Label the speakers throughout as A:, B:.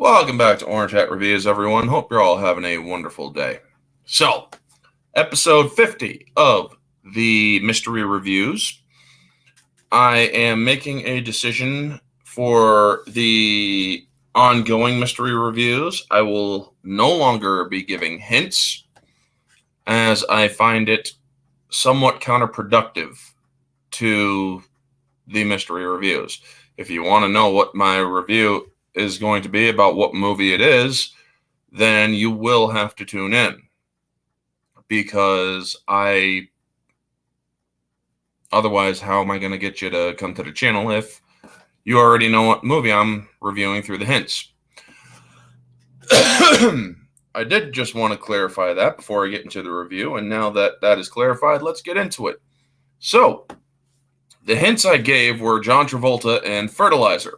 A: Welcome back to Orange Hat Reviews, everyone. Hope you're all having a wonderful day. So, episode 50 of the Mystery Reviews. I am making a decision for the ongoing Mystery Reviews. I will no longer be giving hints, as I find it somewhat counterproductive to the Mystery Reviews. If you want to know what my review is going to be about what movie it is, then you will have to tune in, because otherwise, how am I going to get you to come to the channel if you already know what movie I'm reviewing through the hints? I did just want to clarify that before I get into the review, and now that that is clarified, let's get into it. So, the hints I gave were John Travolta and Fertilizer.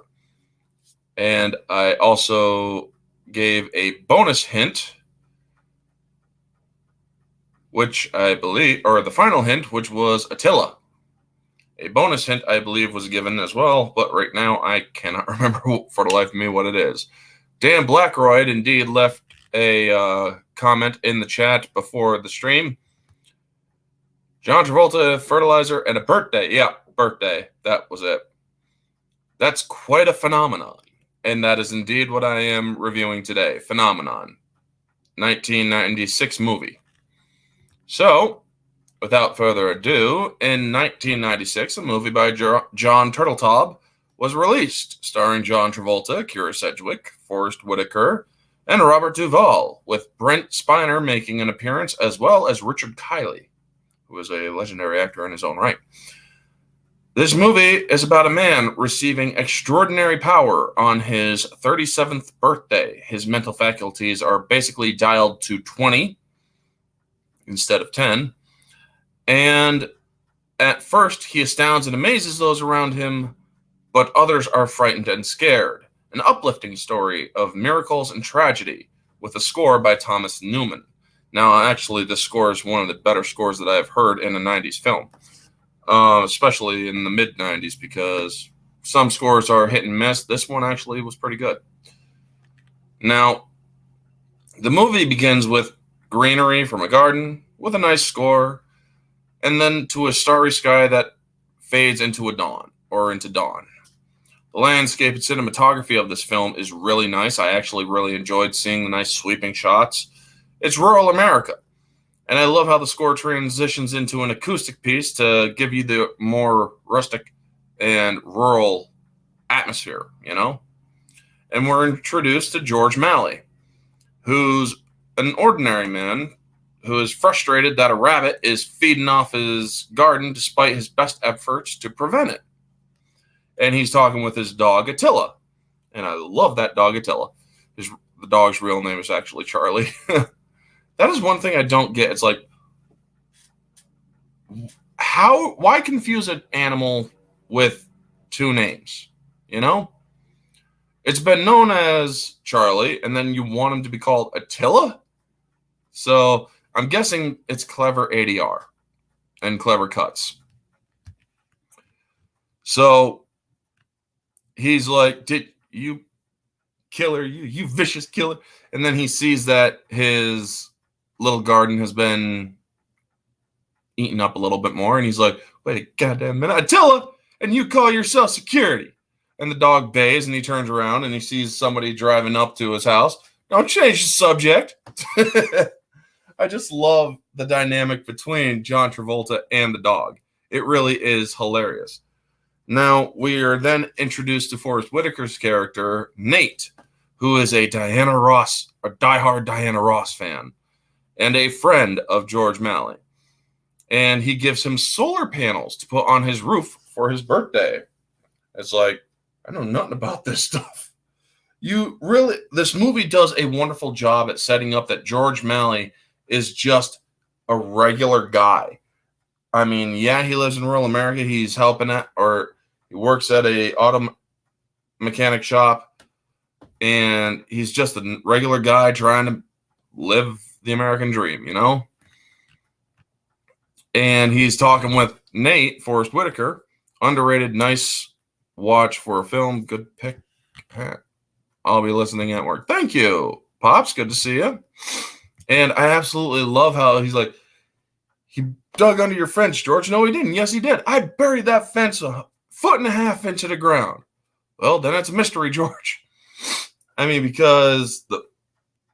A: And I also gave a bonus hint, which I believe, or the final hint, which was Attila. A bonus hint, I believe, was given as well, but right now I cannot remember for the life of me what it is. Dan Blackroyd indeed left a comment in the chat before the stream. John Travolta, Fertilizer, and a birthday. Yeah, birthday. That was it. That's quite a phenomenon. And that is indeed what I am reviewing today. Phenomenon. 1996 movie. So, without further ado, in 1996, a movie by John Turteltaub was released, starring John Travolta, Keira Sedgwick, Forrest Whitaker, and Robert Duvall, with Brent Spiner making an appearance, as well as Richard Kiley, who is a legendary actor in his own right. This movie is about a man receiving extraordinary power on his 37th birthday. His mental faculties are basically dialed to 20 instead of 10. And at first, he astounds and amazes those around him, but others are frightened and scared. An uplifting story of miracles and tragedy, with a score by Thomas Newman. Now, actually, this score is one of the better scores that I've heard in a 90s film. Especially in the mid-90s, because some scores are hit and miss. This one actually was pretty good. Now, the movie begins with greenery from a garden with a nice score, and then to a starry sky that fades into dawn. The landscape and cinematography of this film is really nice. I actually really enjoyed seeing the nice sweeping shots. It's rural America. And I love how the score transitions into an acoustic piece to give you the more rustic and rural atmosphere, you know? And we're introduced to George Malley, who's an ordinary man who is frustrated that a rabbit is feeding off his garden despite his best efforts to prevent it. And he's talking with his dog, Attila. And I love that dog, Attila. The dog's real name is actually Charlie. That is one thing I don't get. It's like, why confuse an animal with two names? You know? It's been known as Charlie, and then you want him to be called Attila? So I'm guessing it's clever ADR and clever cuts. So he's like, did you killer, you vicious killer? And then he sees that his little garden has been eaten up a little bit more, and he's like, wait a goddamn minute, Attila, and you call yourself security? And the dog bays, and he turns around and he sees somebody driving up to his house. Don't change the subject. I just love the dynamic between John Travolta and the dog. It really is hilarious. Now we are then introduced to Forrest Whitaker's character, Nate, who is a diehard Diana Ross fan and a friend of George Malley. And he gives him solar panels to put on his roof for his birthday. It's like, I know nothing about this stuff. This movie does a wonderful job at setting up that George Malley is just a regular guy. I mean, yeah, he lives in rural America. He's helping he works at a auto mechanic shop, and he's just a regular guy trying to live the American dream, you know? And he's talking with Nate, Forrest Whitaker, underrated, nice watch for a film. Good pick, Pat. I'll be listening at work. Thank you, Pops. Good to see you. And I absolutely love how he's like, he dug under your fence, George. No, he didn't. Yes, he did. I buried that fence 1.5 feet into the ground. Well, then it's a mystery, George. I mean, because the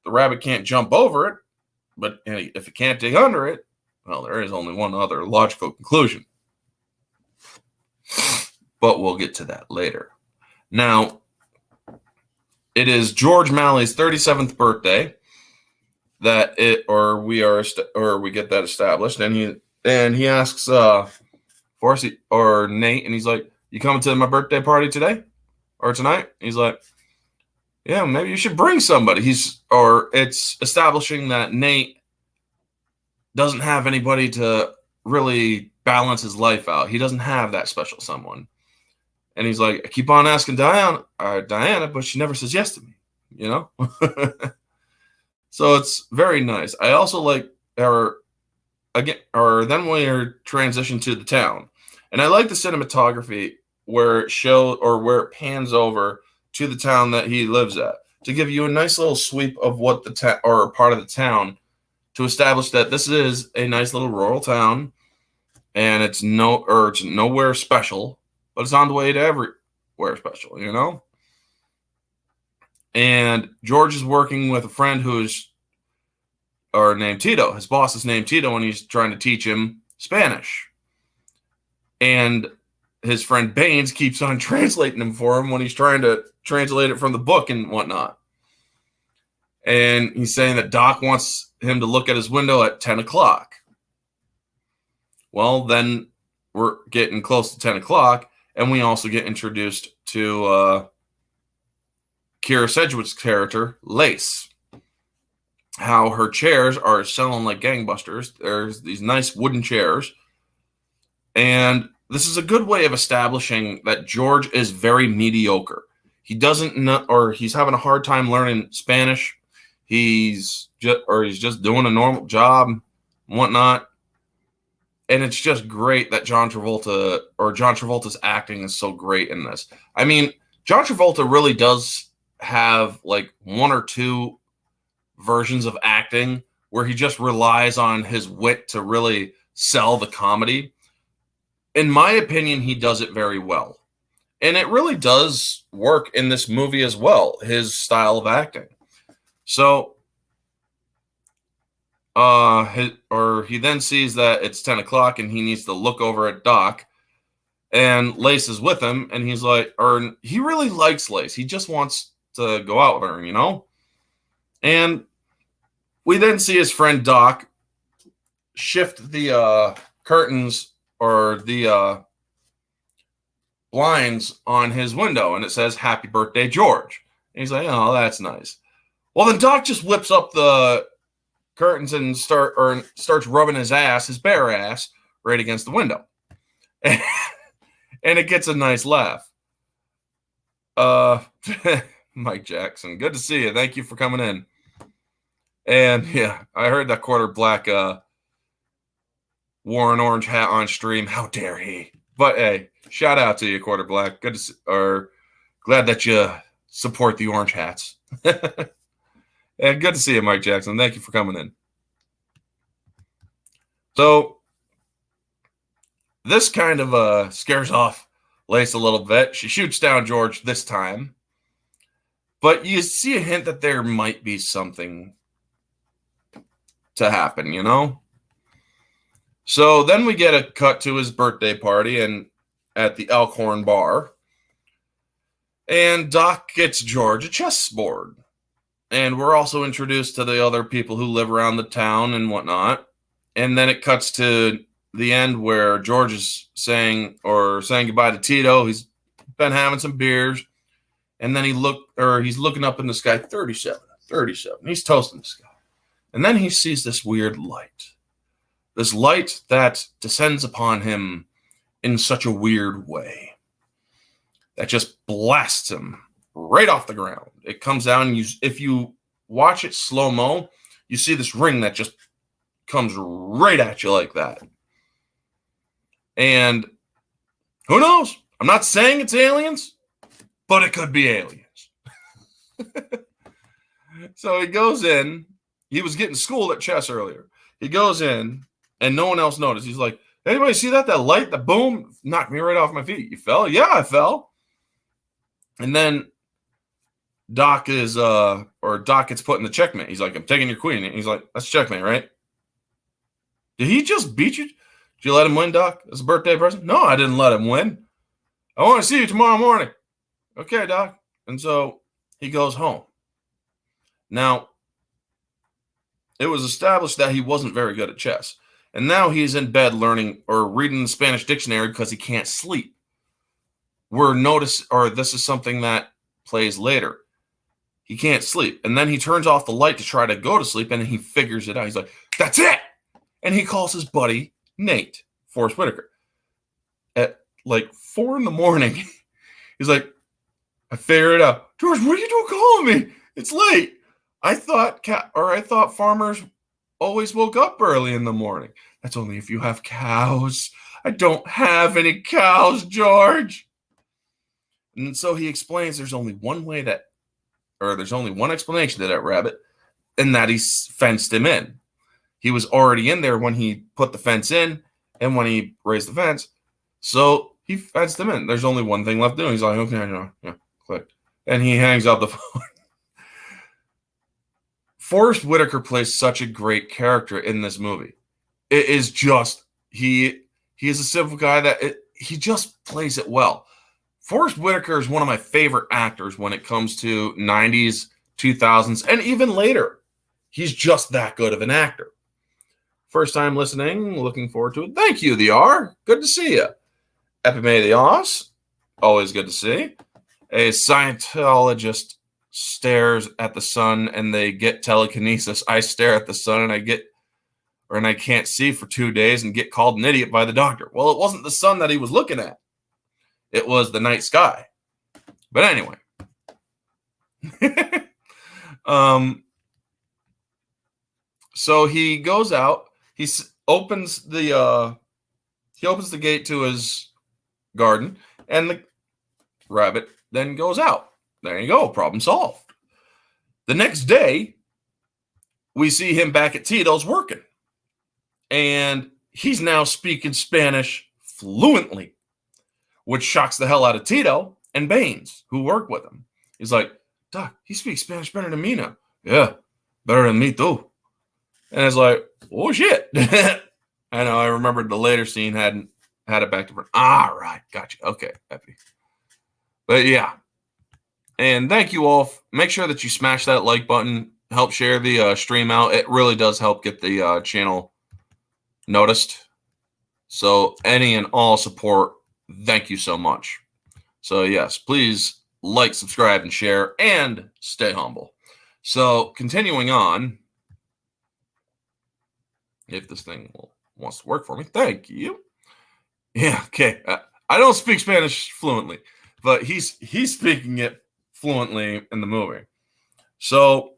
A: rabbit can't jump over it, but if it can't dig under it, well, there is only one other logical conclusion. But we'll get to that later. Now, it is George Malley's 37th birthday we get that established, and he asks Forrest or Nate, and he's like, "You coming to my birthday party today or tonight?" He's like, "Yeah, maybe you should bring somebody." It's establishing that Nate doesn't have anybody to really balance his life out. He doesn't have that special someone. And he's like, "I keep on asking Diana, but she never says yes to me, you know?" So it's very nice. I also like then we transition to the town. And I like the cinematography where it pans over to the town that he lives at to give you a nice little sweep of what or part of the town to establish that this is a nice little rural town, and it's nowhere special, but it's on the way to everywhere special, you know? And George is working with a friend named Tito. His boss is named Tito, and he's trying to teach him Spanish. And his friend Baines keeps on translating him for him when he's trying to translate it from the book and whatnot. And he's saying that Doc wants him to look at his window at 10 o'clock. Well, then we're getting close to 10 o'clock, and we also get introduced to Kira Sedgwick's character, Lace. How her chairs are selling like gangbusters. There's these nice wooden chairs. And this is a good way of establishing that George is very mediocre. He doesn't know, or he's having a hard time learning Spanish. He's just doing a normal job and whatnot. And it's just great that John Travolta's acting is so great in this. I mean, John Travolta really does have like one or two versions of acting where he just relies on his wit to really sell the comedy. In my opinion, he does it very well. And it really does work in this movie as well, his style of acting. So, he then sees that it's 10 o'clock and he needs to look over at Doc, and Lace is with him, and he's like, or he really likes Lace. He just wants to go out with her, you know? And we then see his friend Doc shift the curtains or the blinds on his window, and it says, "Happy birthday, George." And he's like, "Oh, that's nice." Well, then Doc just whips up the curtains and starts rubbing his bare ass, right against the window. And it gets a nice laugh. Mike Jackson, good to see you. Thank you for coming in. And yeah, I heard that Quarter Black wore an orange hat on stream. How dare he? But hey, shout out to you, Quarter Black. Good to see, or glad that you support the orange hats. And good to see you, Mike Jackson. Thank you for coming in. So this kind of scares off Lace a little bit. She shoots down George this time, but you see a hint that there might be something to happen, you know? So then we get a cut to his birthday party and at the Elkhorn Bar. And Doc gets George a chessboard. And we're also introduced to the other people who live around the town and whatnot. And then it cuts to the end where George is saying goodbye to Tito. He's been having some beers. And then he's looking up in the sky, 37. He's toasting the sky. And then he sees this weird light. This light that descends upon him in such a weird way that just blasts him right off the ground. It comes down, and if you watch it slow-mo, you see this ring that just comes right at you like that. And who knows? I'm not saying it's aliens, but it could be aliens. So he goes in. He was getting schooled at chess earlier. He goes in, and no one else noticed. He's like, anybody see that? That light, the boom, knocked me right off my feet. You fell? Yeah, I fell. And then Doc gets put in the checkmate. He's like, I'm taking your queen. And he's like, that's checkmate, right? Did he just beat you? Did you let him win, Doc? As a birthday present? No, I didn't let him win. I want to see you tomorrow morning. Okay, Doc. And so he goes home. Now, it was established that he wasn't very good at chess. And now he's in bed learning or reading the Spanish dictionary because he can't sleep. This is something that plays later. He can't sleep. And then he turns off the light to try to go to sleep, and he figures it out. He's like, that's it! And he calls his buddy, Nate, Forrest Whitaker. At like 4 a.m, he's like, I figured it out. George, what are you doing calling me? It's late. I thought farmers always woke up early in the morning. That's only if you have cows. I don't have any cows, George. And so he explains there's only one explanation to that rabbit, and that he fenced him in. He was already in there when he put the fence in and when he raised the fence. So he fenced him in. There's only one thing left to do. He's like, okay, yeah, click. And he hangs up the phone. Forrest Whitaker plays such a great character in this movie. It is just, he is a simple guy that he just plays it well. Forrest Whitaker is one of my favorite actors when it comes to 90s, 2000s, and even later. He's just that good of an actor. First time listening, looking forward to it. Thank you, the R. Good to see you. Epimedios, always good to see. A Scientologist stares at the sun and they get telekinesis. I stare at the sun and I can't see for 2 days and get called an idiot by the doctor. Well, it wasn't the sun that he was looking at. It was the night sky. But anyway. So he goes out. He opens the gate to his garden, and the rabbit then goes out. There you go. Problem solved. The next day, we see him back at Tito's working. And he's now speaking Spanish fluently, which shocks the hell out of Tito and Baines, who work with him. He's like, Doc, he speaks Spanish better than me now. Yeah, better than me too. And it's like, oh shit. I know, I remembered the later scene had it back to front. Ah, right, gotcha. Okay, happy. But yeah. And thank you all. Make sure that you smash that like button. Help share the stream out. It really does help get the channel noticed. So any and all support, thank you so much. So yes, please like, subscribe, and share, and stay humble. So continuing on, if this thing wants to work for me, thank you. Yeah, okay. I don't speak Spanish fluently, but he's speaking it fluently in the movie. So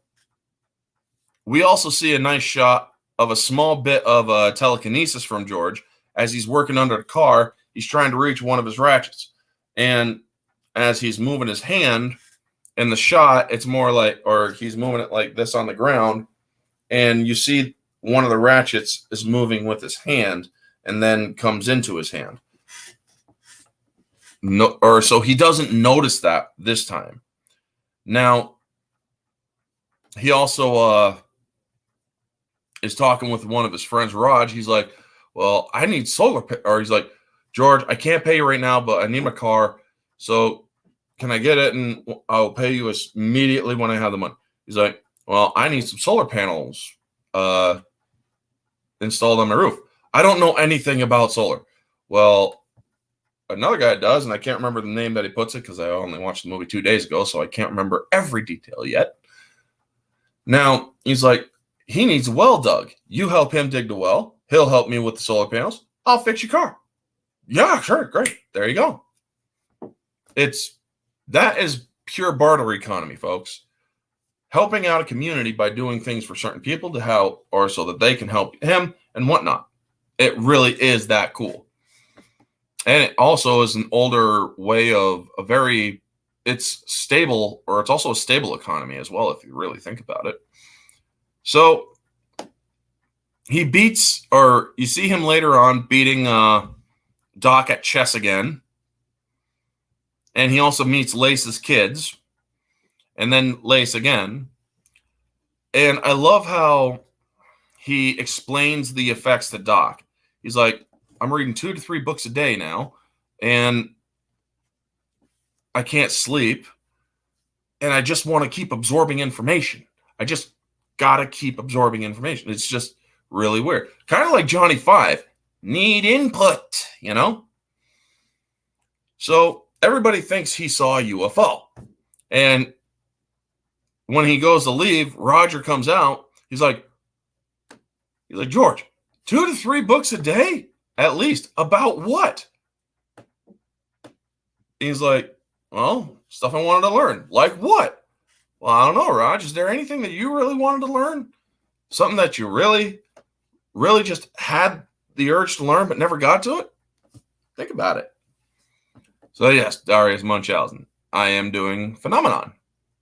A: we also see a nice shot of a small bit of telekinesis from George as he's working under the car. He's trying to reach one of his ratchets, and as he's moving his hand in the shot, it's more like, or he's moving it like this on the ground, and you see one of the ratchets is moving with his hand and then comes into his hand. So he doesn't notice that this time. Now, he also is talking with one of his friends, Raj. He's like, well, I need solar pay. Or he's like, George, I can't pay you right now, but I need my car. So can I get it? And I'll pay you immediately when I have the money. He's like, well, I need some solar panels installed on my roof. I don't know anything about solar. Well, another guy does, and I can't remember the name that he puts it because I only watched the movie 2 days ago, so I can't remember every detail yet. Now, he's like, he needs a well dug. You help him dig the well. He'll help me with the solar panels. I'll fix your car. Yeah, sure, great. There you go. That is pure barter economy, folks. Helping out a community by doing things for certain people to help, or so that they can help him and whatnot. It really is that cool. And it also is an older way of a very it's stable, or it's also a stable economy as well, if you really think about it. So he beats, or you see him later on beating Doc at chess again. And he also meets Lace's kids, and then Lace again. And I love how he explains the effects to Doc. He's like, I'm reading 2 to 3 books a day now, and I can't sleep, and I just want to keep absorbing information. I just got to keep absorbing information. It's just really weird. Kind of like Johnny Five, need input, you know? So everybody thinks he saw a UFO. And when he goes to leave, Roger comes out. He's like, George, 2 to 3 books a day? At least. About what? He's like, well, stuff I wanted to learn. Like what? Well, I don't know, Raj. Is there anything that you really wanted to learn? Something that you really, really just had the urge to learn but never got to it? Think about it. So yes, Darius Munchausen. I am doing Phenomenon.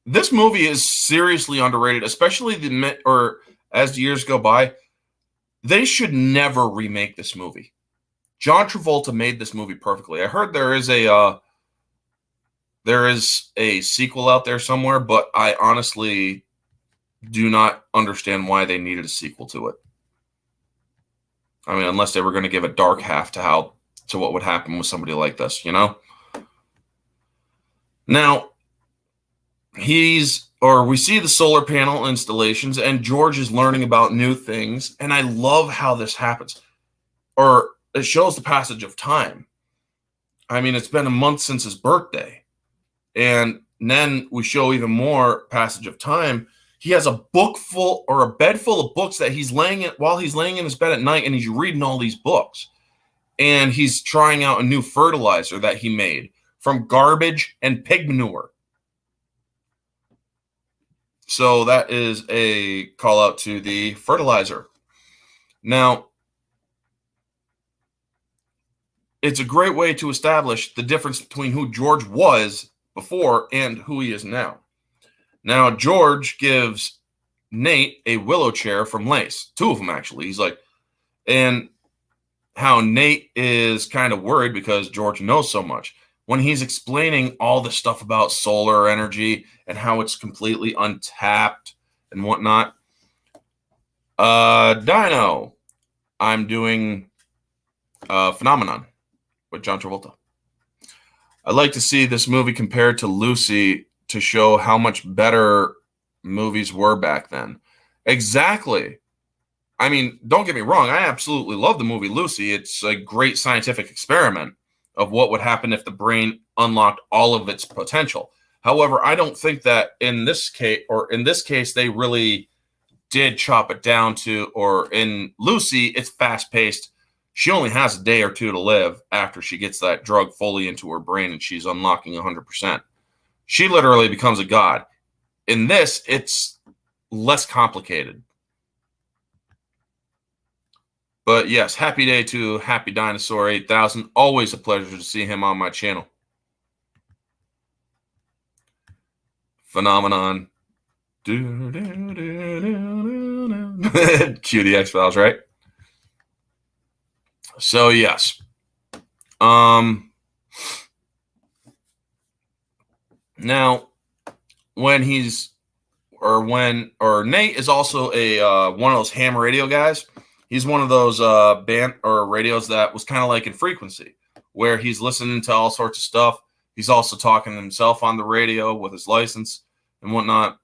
A: This movie is seriously underrated, especially as the years go by. They should never remake this movie. John Travolta made this movie perfectly. I heard there is a sequel out there somewhere, but I honestly do not understand why they needed a sequel to it. I mean, unless they were going to give a dark half to what would happen with somebody like this, you know? Now, we see the solar panel installations, and George is learning about new things, and I love how this happens. Or it shows the passage of time. I mean, it's been a month since his birthday. And then we show even more passage of time. He has a bed full of books that while he's laying in his bed at night, and he's reading all these books. And he's trying out a new fertilizer that he made from garbage and pig manure. So that is a call out to the fertilizer. Now, it's a great way to establish the difference between who George was before and who he is now. Now, George gives Nate a willow chair from Lace. 2 of them, actually. He's like, and how Nate is kind of worried because George knows so much. When he's explaining all the stuff about solar energy and how it's completely untapped and whatnot. Dino, I'm doing Phenomenon with John Travolta. I'd like to see this movie compared to Lucy to show how much better movies were back then. Exactly. I mean, don't get me wrong. I absolutely love the movie Lucy. It's a great scientific experiment of what would happen if the brain unlocked all of its potential. However, I don't think that in this case, they really did chop it down to, or in Lucy, it's fast paced. She only has a day or 2 to live after she gets that drug fully into her brain and she's unlocking 100%. She literally becomes a god. In this, it's less complicated. But yes, happy day to Happy Dinosaur 8000. Always a pleasure to see him on my channel. Phenomenon. Cue the X-Files, right? So yes. Now, Nate is also a one of those ham radio guys. He's one of those band or radios that was kind of like in Frequency, where he's listening to all sorts of stuff. He's also talking to himself on the radio with his license and whatnot.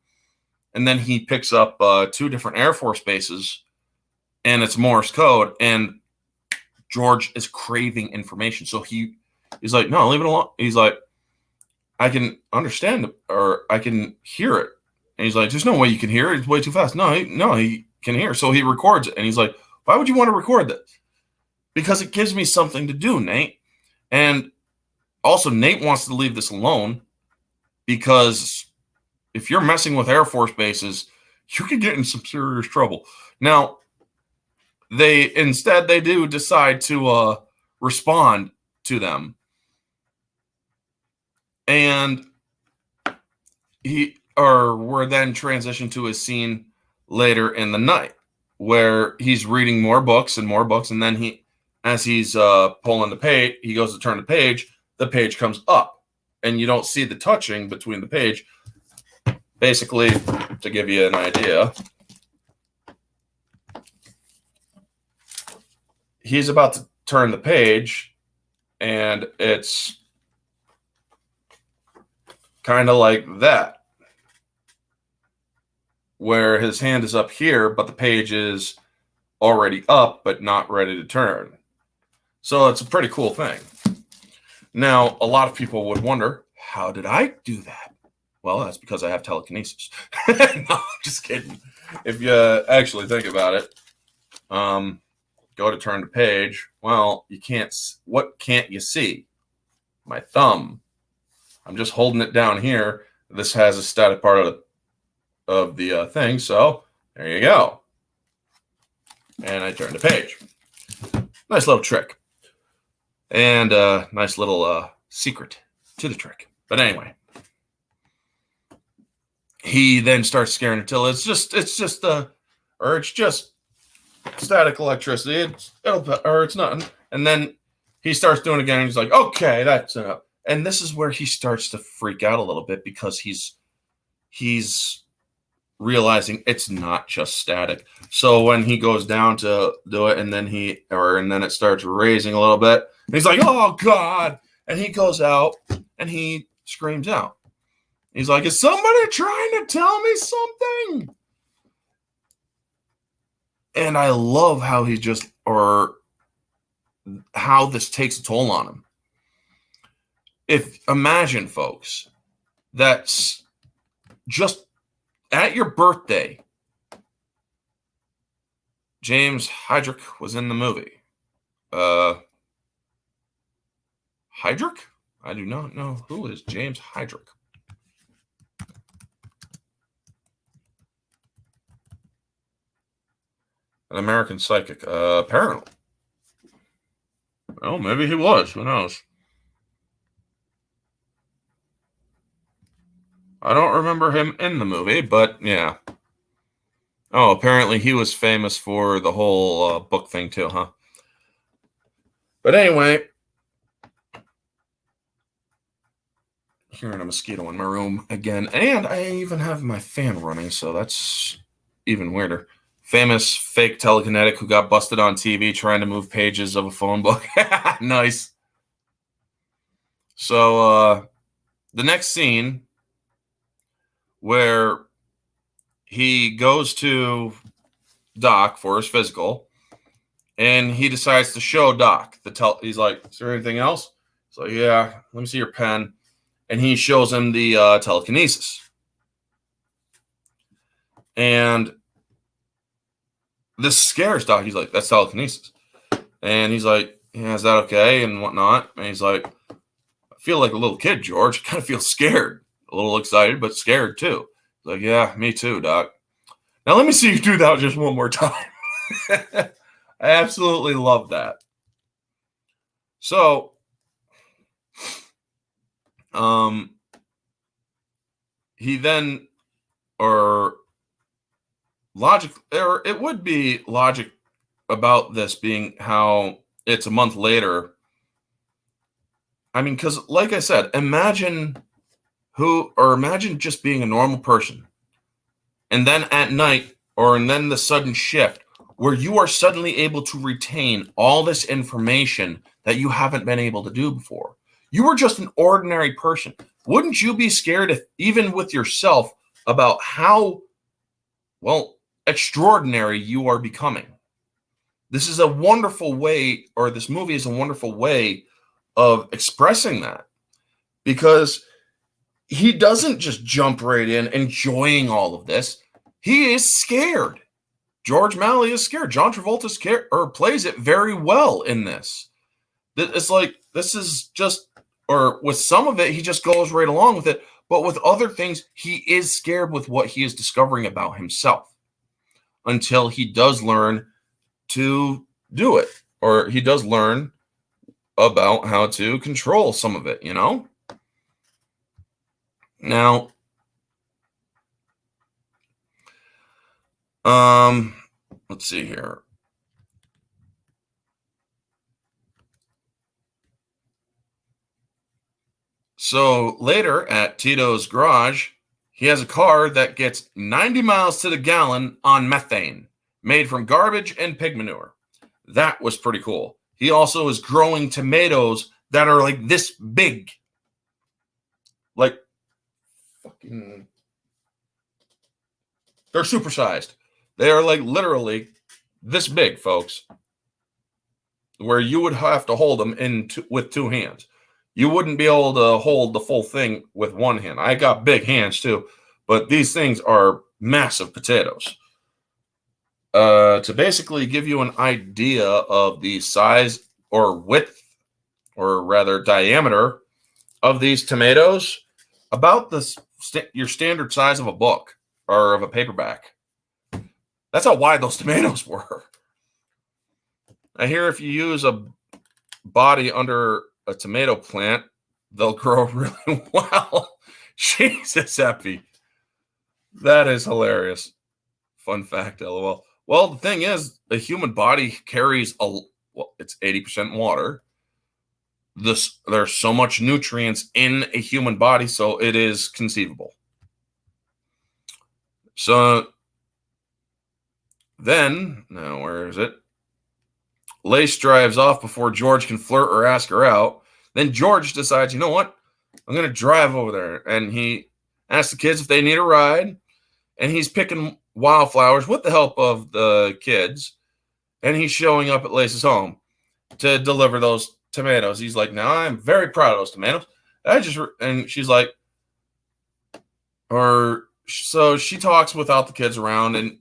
A: And then he picks up 2 different Air Force bases, and it's Morse code. And George is craving information. So he's like, no, leave it alone. He's like, I can understand it, or I can hear it. And he's like, there's no way you can hear it. It's way too fast. No, he can hear. So he records it. And he's like, why would you want to record this? Because it gives me something to do, Nate. And also, Nate wants to leave this alone because if you're messing with Air Force bases, you could get in some serious trouble. Now, they do decide to respond to them. And we're then transitioned to a scene later in the night where he's reading more books, and then as he's pulling the page, he goes to turn the page comes up, and you don't see the touching between the page. Basically, to give you an idea, he's about to turn the page, and it's kind of like that, where his hand is up here, but the page is already up, but not ready to turn. So it's a pretty cool thing. Now, a lot of people would wonder, how did I do that? Well, that's because I have telekinesis. No, I'm just kidding. If you actually think about it, go to turn the page. Well, you can't. What can't you see? My thumb. I'm just holding it down here. This has a static part of the thing. So there you go. And I turn the page. Nice little trick. And a nice little secret to the trick. But anyway, he then starts scaring Attila. It's just static electricity. It's nothing. And then he starts doing it again. And he's like, okay, that's enough. And this is where he starts to freak out a little bit, because he's realizing it's not just static. So when he goes down to do it, and then it starts raising a little bit, and he's like, oh God. And he goes out and he screams out. He's like, is somebody trying to tell me something? And I love how how this takes a toll on him. Imagine, folks, that's just at your birthday, James Hydrick was in the movie. Hydrick? I do not know who is James Hydrick. An American psychic. Apparently. Oh, maybe he was. Who knows? I don't remember him in the movie, but yeah. Oh, apparently he was famous for the whole book thing too, huh? But anyway, hearing a mosquito in my room again, and I even have my fan running, so that's even weirder. Famous fake telekinetic who got busted on TV trying to move pages of a phone book. Nice. So the next scene, where he goes to Doc for his physical, and he decides to show Doc he's like, is there anything else? So yeah, let me see your pen. And he shows him the telekinesis. And this scares Doc. He's like, that's telekinesis. And he's like, yeah, is that okay? And whatnot. And he's like, I feel like a little kid, George. I kind of feel scared. A little excited, but scared too. He's like, yeah, me too, Doc. Now let me see you do that just one more time. I absolutely love that. So, he then, it would be logic about this being how it's a month later. I mean, because like I said, imagine just being a normal person, and then at night, and then the sudden shift where you are suddenly able to retain all this information that you haven't been able to do before. You were just an ordinary person. Wouldn't you be scared, even with yourself, about how, extraordinary you are becoming? This is a wonderful way, or this movie is a wonderful way of expressing that, because he doesn't just jump right in enjoying all of this. He is scared. George Malley is scared. John Travolta scared, or plays it very well in this. It's like, this is just, or with some of it, he just goes right along with it. But with other things, he is scared with what he is discovering about himself, until he does learn to do it, or he does learn about how to control some of it, Now, Let's see here. So later at Tito's garage, he has a car that gets 90 miles to the gallon on methane, made from garbage and pig manure. That was pretty cool. He also is growing tomatoes that are like this big. Like, fucking, they're supersized. They are like literally this big, folks, where you would have to hold them with two hands. You wouldn't be able to hold the full thing with one hand. I got big hands too, but these things are massive potatoes. To basically give you an idea of the size or width, or rather diameter of these tomatoes, about your standard size of a book or of a paperback. That's how wide those tomatoes were. I hear if you use a body under a tomato plant, they'll grow really well. Jesus, Epi. That is hilarious. Fun fact, LOL. Well, the thing is, the human body carries it's 80% water. There's so much nutrients in a human body, so it is conceivable. So then, now where is it? Lace drives off before George can flirt or ask her out. Then George decides, you know what? I'm going to drive over there. And he asks the kids if they need a ride. And he's picking wildflowers with the help of the kids. And he's showing up at Lace's home to deliver those tomatoes. He's like, now I'm very proud of those tomatoes. And she's like, so she talks without the kids around. And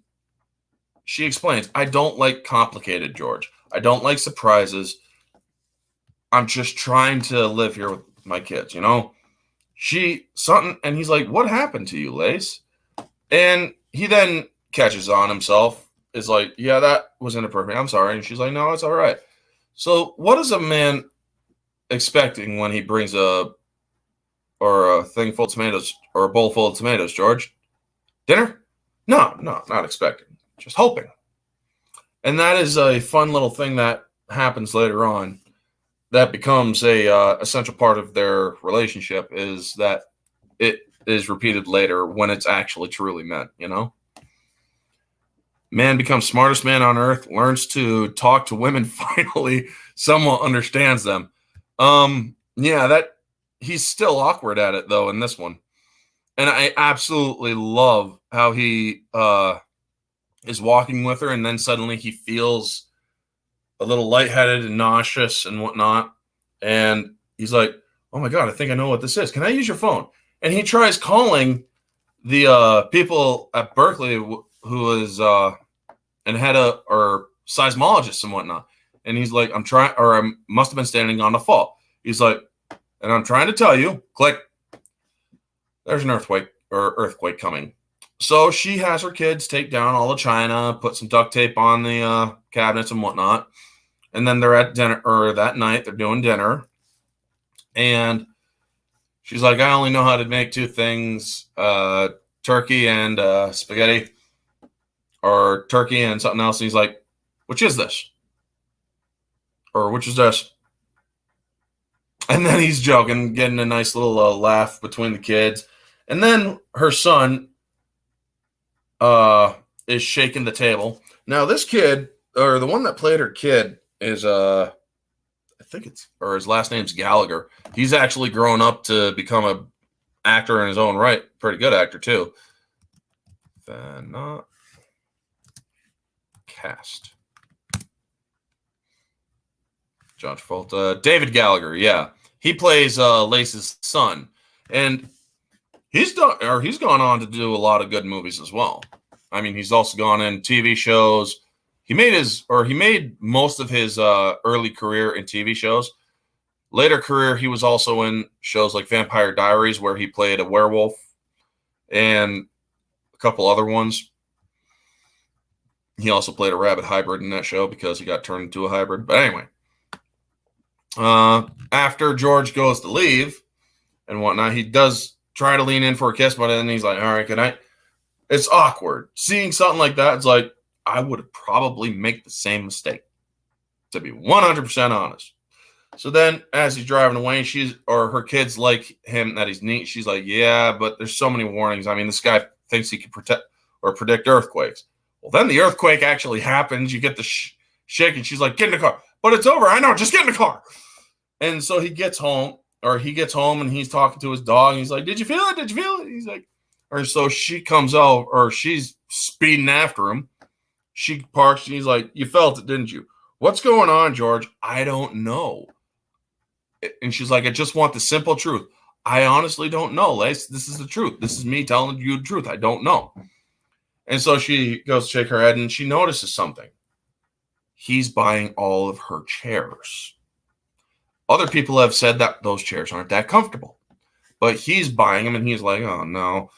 A: she explains, I don't like complicated, George. I don't like surprises. I'm just trying to live here with my kids, you know? And he's like, what happened to you, Lace? And he then catches on himself, is like, yeah, that was inappropriate. I'm sorry. And she's like, no, it's all right. So what is a man expecting when he brings a thing full of tomatoes or a bowl full of tomatoes, George? Dinner? No, not expecting. Just hoping. And that is a fun little thing that happens later on that becomes a essential part of their relationship, is that it is repeated later when it's actually truly meant, you know? Man becomes smartest man on earth, learns to talk to women, finally someone understands them. Yeah, that he's still awkward at it though in this one. And I absolutely love how he is walking with her, and then suddenly he feels a little lightheaded and nauseous and whatnot. And he's like, oh my God, I think I know what this is. Can I use your phone? And he tries calling the people at Berkeley who is and had or seismologists and whatnot. And he's like, I must have been standing on a fault. He's like, and I'm trying to tell you, click, there's an earthquake coming. So she has her kids take down all the china, put some duct tape on the cabinets and whatnot. And then they're at dinner, or that night they're doing dinner. And she's like, I only know how to make two things, turkey and spaghetti, or turkey and something else. And he's like, which is this? Or which is this? And then he's joking, getting a nice little laugh between the kids. And then her son is shaking the table. Now this kid, or the one that played her kid, is I think his last name's Gallagher. He's actually grown up to become a actor in his own right. Pretty good actor too. Then not cast. John Travolta, David Gallagher. Yeah, he plays Lace's son, and he's gone on to do a lot of good movies as well. I mean, he's also gone in TV shows. He made most of his early career in TV shows. Later career, he was also in shows like Vampire Diaries, where he played a werewolf, and a couple other ones. He also played a rabbit hybrid in that show because he got turned into a hybrid. But anyway, after George goes to leave and whatnot, he does try to lean in for a kiss, but then he's like, all right, good night. It's awkward. Seeing something like that, it's like, I would probably make the same mistake, to be 100% honest. So then, as he's driving away, her kids like him that he's neat. She's like, yeah, but there's so many warnings. I mean, this guy thinks he can predict earthquakes. Well, then the earthquake actually happens. You get the shake, and she's like, get in the car. But it's over. I know. Just get in the car. And so he gets home, and he's talking to his dog. And he's like, did you feel it? Did you feel it? He's like, or so she comes out, or she's speeding after him. She parks, and he's like, you felt it, didn't you? What's going on, George? I don't know. And she's like, I just want the simple truth. I honestly don't know, Lace. This is the truth. This is me telling you the truth. I don't know. And so she goes to shake her head, and she notices something. He's buying all of her chairs. Other people have said that those chairs aren't that comfortable. But he's buying them, and he's like, oh, no.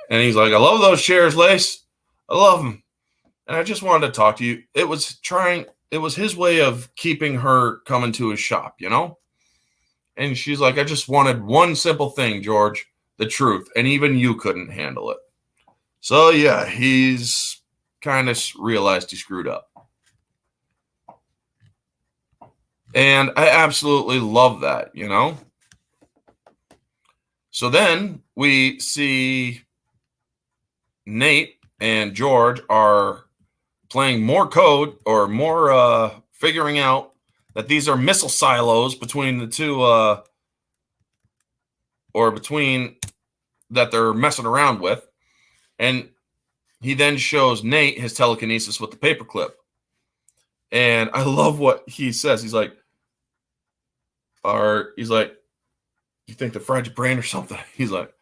A: And he's like, I love those chairs, Lace. I love them. And I just wanted to talk to you. It was his way of keeping her coming to his shop, you know? And she's like, I just wanted one simple thing, George, the truth. And even you couldn't handle it. So, yeah, he's kind of realized he screwed up. And I absolutely love that, you know? So then we see Nate and George are playing more code, or more figuring out that these are missile silos between the two, or between that they're messing around with. And he then shows Nate his telekinesis with the paperclip. And I love what he says. He's like, you think they fried your brain or something? He's like,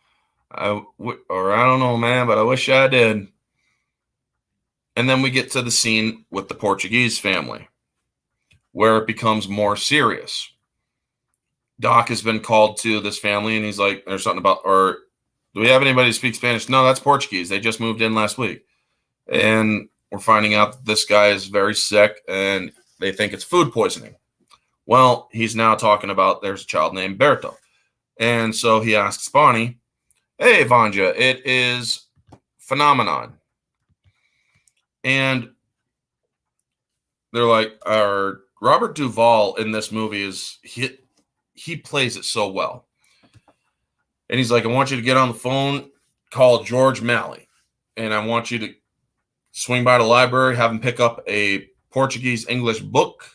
A: I don't know, man, but I wish I did. And then we get to the scene with the Portuguese family, where it becomes more serious. Doc has been called to this family, and he's like, there's something about, or do we have anybody who speaks Spanish? No, that's Portuguese. They just moved in last week. And we're finding out that this guy is very sick, and they think it's food poisoning. Well, he's now talking about there's a child named Berto. And so he asks Bonnie, hey, Vanja, it is Phenomenon. And they're like, Robert Duvall in this movie he plays it so well. And he's like, I want you to get on the phone, call George Malley. And I want you to swing by the library, have him pick up a Portuguese English book,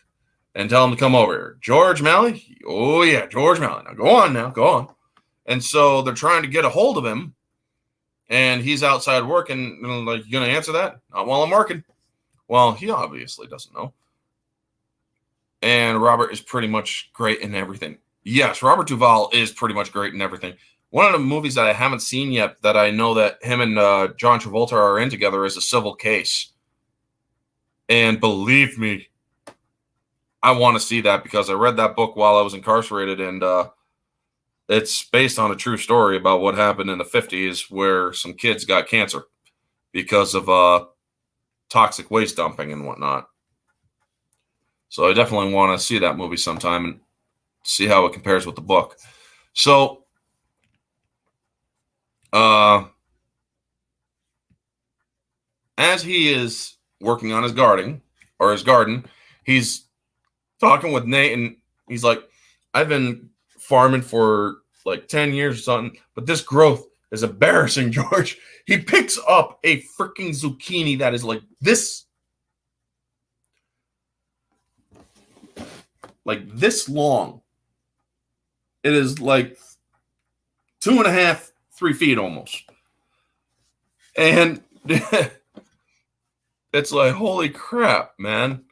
A: and tell him to come over here. George Malley? Oh, yeah, George Malley. Now, go on. And so they're trying to get a hold of him, and he's outside working. And like, you going to answer that? Not while I'm working. Well, he obviously doesn't know. And Robert is pretty much great in everything. Yes, Robert Duvall is pretty much great in everything. One of the movies that I haven't seen yet that I know that him and John Travolta are in together is A Civil Case. And believe me, I want to see that because I read that book while I was incarcerated, and it's based on a true story about what happened in the 50s where some kids got cancer because of toxic waste dumping and whatnot. So I definitely want to see that movie sometime and see how it compares with the book. So as he is working on his garden, he's talking with Nate, and he's like, I've been farming for like 10 years or something, but this growth is embarrassing, George. He picks up a freaking zucchini that is like this long. It is like 2.5, 3 feet almost. And it's like, holy crap, man.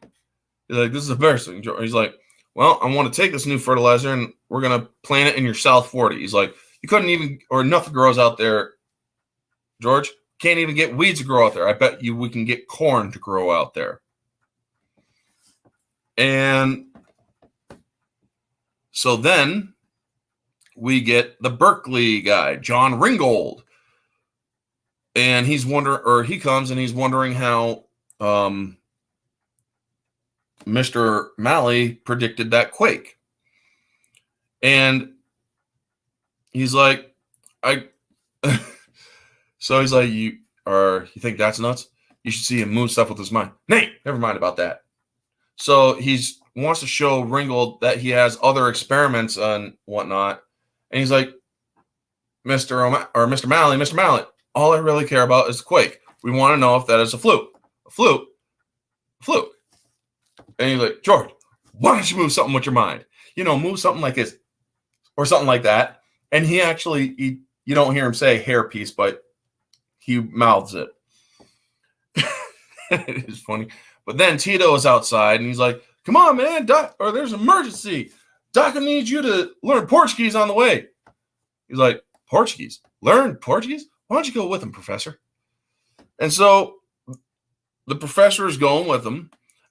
A: He's like, this is embarrassing. He's like, well, I want to take this new fertilizer and we're going to plant it in your South 40. He's like, you couldn't even, or nothing grows out there, George. Can't even get weeds to grow out there. I bet you we can get corn to grow out there. And so then we get the Berkeley guy, John Ringgold. And he comes and he's wondering how Mr. Malley predicted that quake. And he's like, so he's like, or you think that's nuts? You should see him move stuff with his mind. Nate, never mind about that. So he wants to show Ringgold that he has other experiments and whatnot. And he's like, Mr. Malley, all I really care about is the quake. We want to know if that is a fluke. A fluke. A fluke. And he's like, George, why don't you move something with your mind? Move something like this or something like that. And he actually, you don't hear him say hairpiece, but he mouths it. It is funny. But then Tito is outside and he's like, come on, man, Doc, or there's an emergency. Doc needs you to learn Portuguese on the way. He's like, Portuguese? Learn Portuguese? Why don't you go with him, Professor? And so the professor is going with him,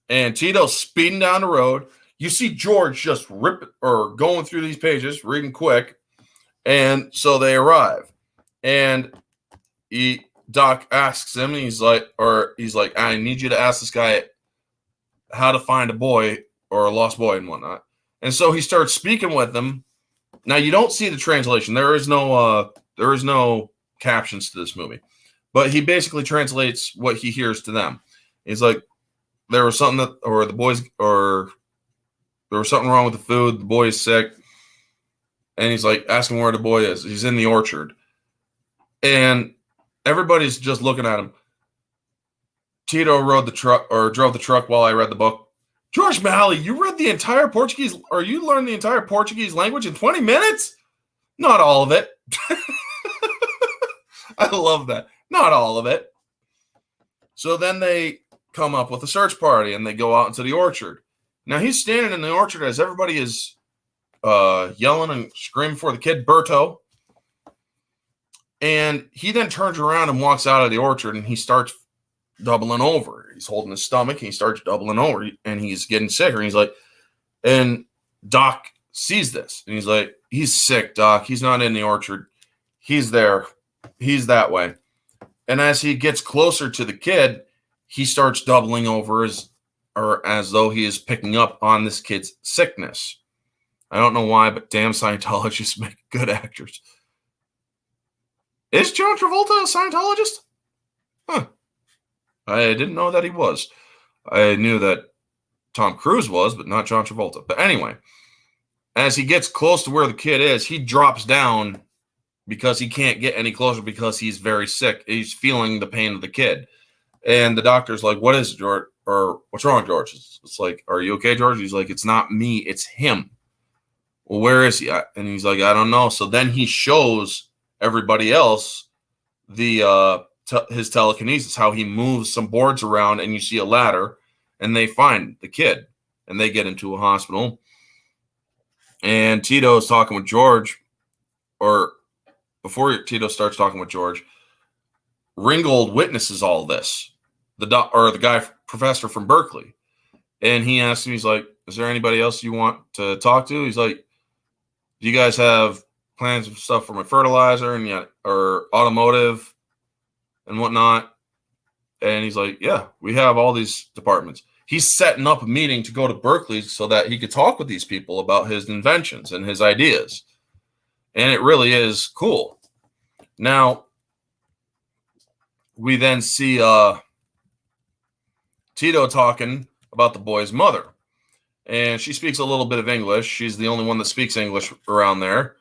A: and Tito's speeding down the road. You see George just going through these pages, reading quick. And so they arrive. And Doc asks him, and he's like, I need you to ask this guy how to find a boy or a lost boy and whatnot. And so he starts speaking with them. Now you don't see the translation. There is no captions to this movie, but he basically translates what he hears to them. He's like, there was something there was something wrong with the food. The boy is sick. And he's like, asking where the boy is. He's in the orchard. And everybody's just looking at him. Tito drove the truck while I read the book. George Malley, you read the entire Portuguese, or you learned the entire Portuguese language in 20 minutes? Not all of it. I love that. Not all of it. So then they come up with a search party and they go out into the orchard. Now he's standing in the orchard as everybody is yelling and screaming for the kid, Berto. And he then turns around and walks out of the orchard and he starts doubling over. He's holding his stomach and he starts doubling over and he's getting sicker. And he's like, and Doc sees this and he's like, he's sick, Doc. He's not in the orchard. He's there. He's that way. And as he gets closer to the kid, he starts doubling over as though he is picking up on this kid's sickness. I don't know why, but damn Scientologists make good actors. Is John Travolta a Scientologist? Huh. I didn't know that he was. I knew that Tom Cruise was, but not John Travolta. But anyway, as he gets close to where the kid is, he drops down because he can't get any closer because he's very sick. He's feeling the pain of the kid. And the doctor's like, what is it, George? Or what's wrong, George? It's like, are you okay, George? He's like, it's not me, it's him. Well, where is he? And he's like, I don't know. So then he shows everybody else his telekinesis, how he moves some boards around and you see a ladder and they find the kid and they get into a hospital. And Tito is talking with George, or before Tito starts talking with George, Ringgold witnesses all this, the guy professor from Berkeley. And he asks him, he's like, is there anybody else you want to talk to? He's like, do you guys have plans of stuff for my fertilizer or automotive and whatnot? And he's like, yeah, we have all these departments. He's setting up a meeting to go to Berkeley so that he could talk with these people about his inventions and his ideas. And it really is cool. Now, we then see Tito talking about the boy's mother. And she speaks a little bit of English. She's the only one that speaks English around there.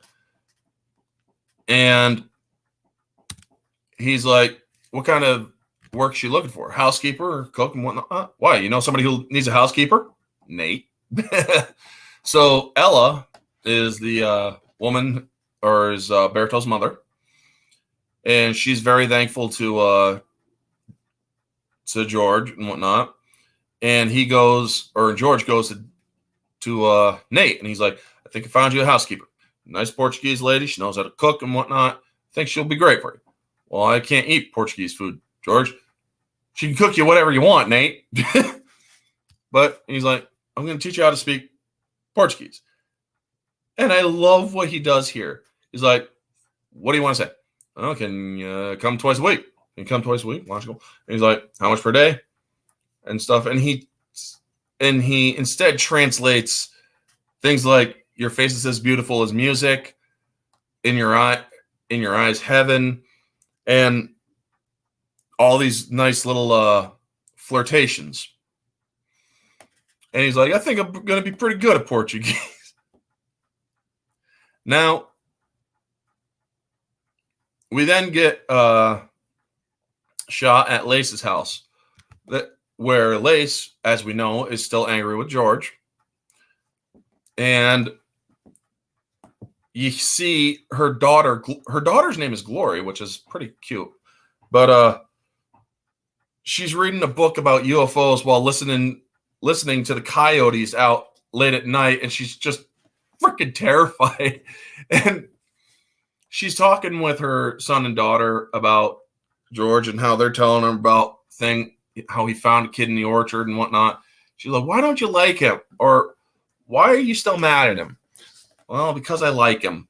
A: And he's like, what kind of work is she looking for? Housekeeper or cook and whatnot? Why? You know somebody who needs a housekeeper? Nate. So Ella is the woman, or is Berto's mother. And she's very thankful to George and whatnot. And George goes to Nate, and he's like, I think I found you a housekeeper. Nice Portuguese lady. She knows how to cook and whatnot. I think she'll be great for you. Well, I can't eat Portuguese food, George. She can cook you whatever you want, Nate. But he's like, I'm going to teach you how to speak Portuguese. And I love what he does here. He's like, what do you want to say? Oh, can you come twice a week? Can you come twice a week? Logical. And he's like, how much per day? And stuff. And he instead translates things like, your face is as beautiful as music, in your eyes, heaven. And all these nice little flirtations. And he's like, I think I'm going to be pretty good at Portuguese. Now, we then get shot at Lace's house, where Lace, as we know, is still angry with George. And you see her daughter. Her daughter's name is Glory, which is pretty cute. But she's reading a book about UFOs while listening to the coyotes out late at night, and she's just freaking terrified. And she's talking with her son and daughter about George and how they're telling him about how he found a kid in the orchard and whatnot. She's like, why don't you like him? Or why are you still mad at him? Well, because I like him.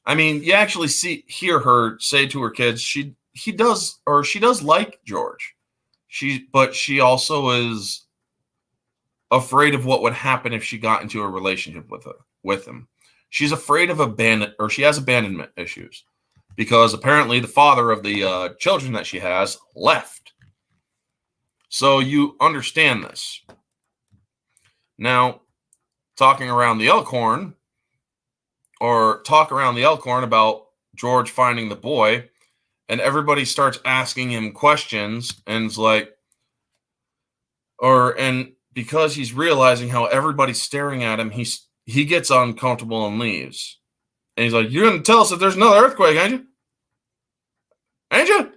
A: I mean, you actually hear her say to her kids, she does like George. But she also is afraid of what would happen if she got into a relationship with him. She's afraid of she has abandonment issues because apparently the father of the children that she has left. So you understand this. Now, talk around the Elkhorn about George finding the boy, and everybody starts asking him questions, and it's like, and because he's realizing how everybody's staring at him, he gets uncomfortable and leaves. And he's like, you're going to tell us if there's another earthquake, ain't you? Ain't you?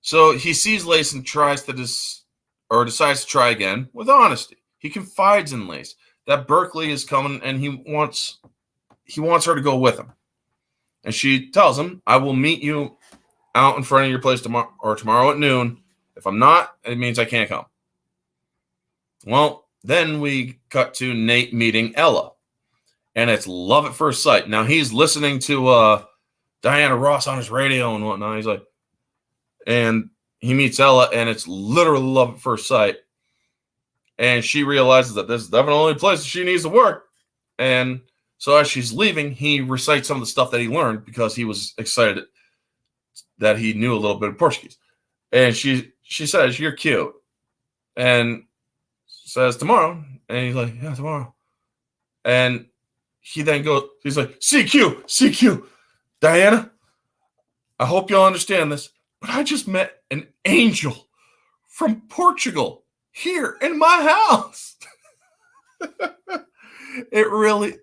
A: So he sees Lace and decides to try again with honesty. He confides in Lace that Berkeley is coming and he wants her to go with him. And she tells him, I will meet you out in front of your place tomorrow at noon. If I'm not, it means I can't come. Well, then we cut to Nate meeting Ella. And it's love at first sight. Now he's listening to Diana Ross on his radio and whatnot. He's like, and he meets Ella, and it's literally love at first sight. And she realizes that this is definitely the only place she needs to work. And so as she's leaving, he recites some of the stuff that he learned because he was excited that he knew a little bit of Portuguese. And she says, you're cute. And says, tomorrow. And he's like, yeah, tomorrow. And he then he's like, CQ, Diana, I hope you'll understand this, but I just met an angel from Portugal here in my house. It really,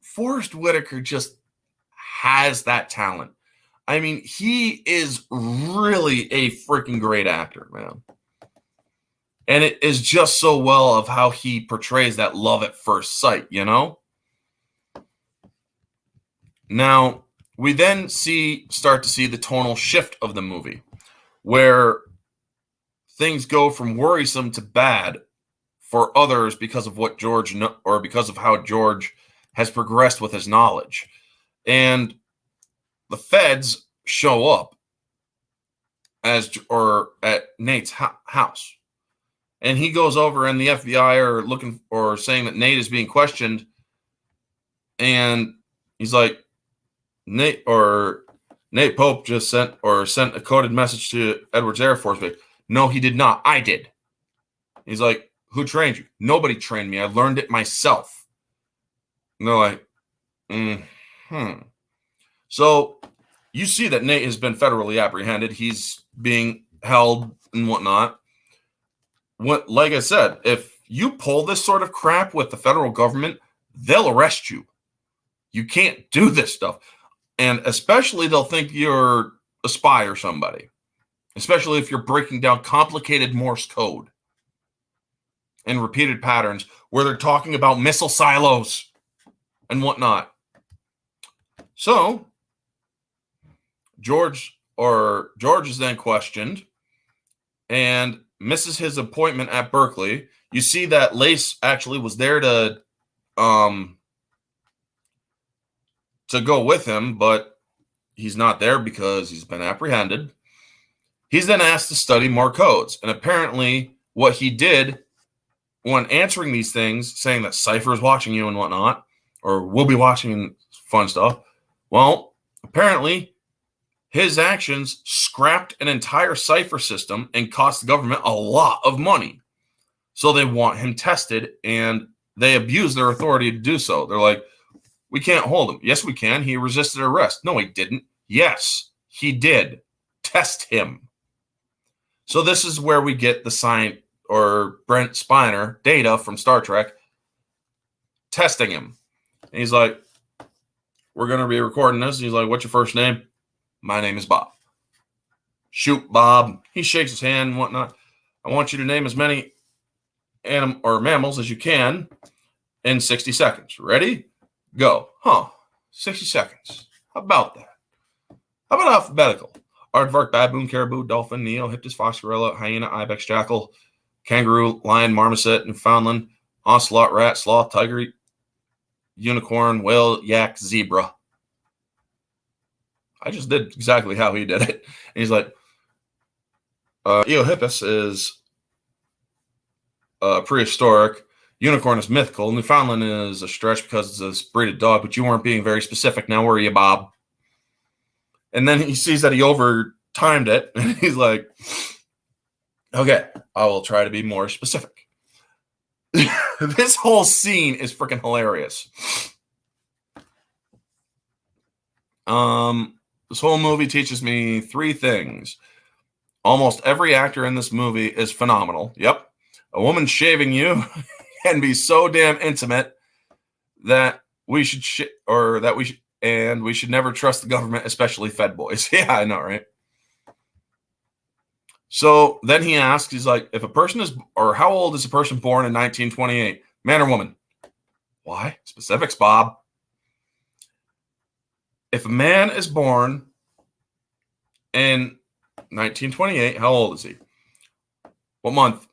A: Forrest Whitaker just has that talent. I mean, he is really a freaking great actor, man. And it is just so well of how he portrays that love at first sight, you know? Now, we then start to see the tonal shift of the movie, where things go from worrisome to bad for others because of what because of how George has progressed with his knowledge. And the feds show up at Nate's house. And he goes over, and the FBI are saying that Nate is being questioned. And he's like, Nate Pope just sent a coded message to Edwards Air Force Base. No, he did not. I did. He's like, who trained you? Nobody trained me. I learned it myself. And they're like, So you see that Nate has been federally apprehended. He's being held and whatnot. Like I said, if you pull this sort of crap with the federal government, they'll arrest you. You can't do this stuff. And especially they'll think you're a spy or somebody. Especially if you're breaking down complicated Morse code and repeated patterns where they're talking about missile silos and whatnot. So George is then questioned and misses his appointment at Berkeley. You see that Lace actually was there to go with him, but he's not there because he's been apprehended. He's then asked to study more codes. And apparently what he did when answering these things, saying that Cypher is watching you and whatnot, or we'll be watching fun stuff, well, apparently His actions scrapped an entire cipher system and cost the government a lot of money. So they want him tested, and they abuse their authority to do so. They're like, we can't hold him. Yes, we can. He resisted arrest. No, he didn't. Yes, he did. Test him. So this is where we get the Brent Spiner data from Star Trek testing him. And he's like, we're going to be recording this. And he's like, what's your first name? My name is Bob. Shoot, Bob. He shakes his hand and whatnot. I want you to name as many mammals as you can in 60 seconds. Ready? Go. 60 seconds. How about that? How about alphabetical? Aardvark, baboon, caribou, dolphin, neo, hyptus, fox, gorilla, hyena, ibex, jackal, kangaroo, lion, marmoset, Newfoundland, ocelot, rat, sloth, tiger, unicorn, whale, yak, zebra. I just did exactly how he did it. And he's like, Eohippus is prehistoric. Unicorn is mythical. Newfoundland is a stretch because it's a breed of dog, but you weren't being very specific. Now, were you, Bob? And then he sees that he over-timed it, and he's like, okay, I will try to be more specific. This whole scene is freaking hilarious. This whole movie teaches me 3 things. Almost every actor in this movie is phenomenal. Yep. A woman shaving you can be so damn intimate that we should never trust the government, especially Fed boys. Yeah, I know, right? So then he asks, he's like, how old is a person born in 1928? Man or woman? Why? Specifics, Bob. If a man is born in 1928, how old is he? What month?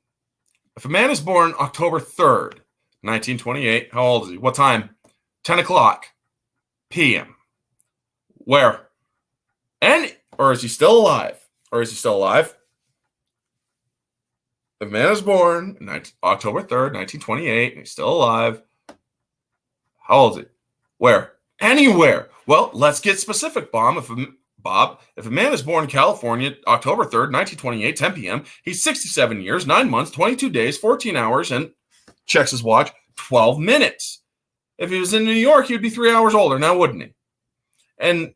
A: If a man is born October 3rd, 1928, how old is he? What time? 10 o'clock p.m. Where? Or is he still alive? If a man is born October 3rd, 1928, and he's still alive, how old is he? Where? Anywhere. Well, let's get specific, Bob. If a man is born in California, October 3rd, 1928, 10 p.m., he's 67 years, 9 months, 22 days, 14 hours, and checks his watch, 12 minutes. If he was in New York, he'd be 3 hours older now, wouldn't he? And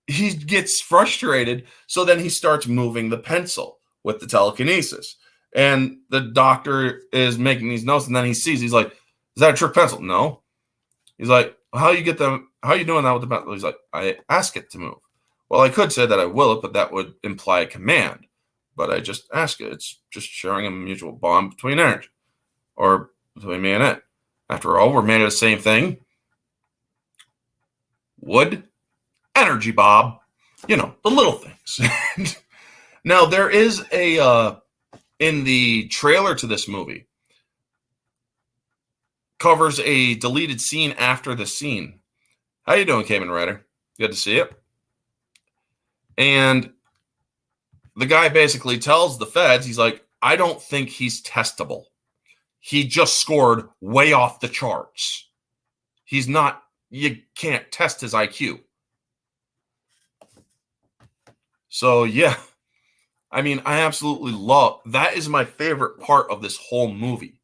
A: he gets frustrated, so then he starts moving the pencil with the telekinesis. And the doctor is making these notes, and then he's like, is that a trick pencil? No. He's like, how you doing that with the pencil? He's like, I ask it to move. Well, I could say that I will it, but that would imply a command. But I just ask it. It's just sharing a mutual bond between energy, or between me and it. After all, we're made of the same thing. Wood, energy, Bob. The little things. Now, there is in the trailer to this movie, covers a deleted scene after the scene. How you doing, Kamen Rider? Good to see you. And the guy basically tells the feds, he's like, I don't think he's testable. He just scored way off the charts. You can't test his IQ. So, yeah. I mean, I absolutely that is my favorite part of this whole movie,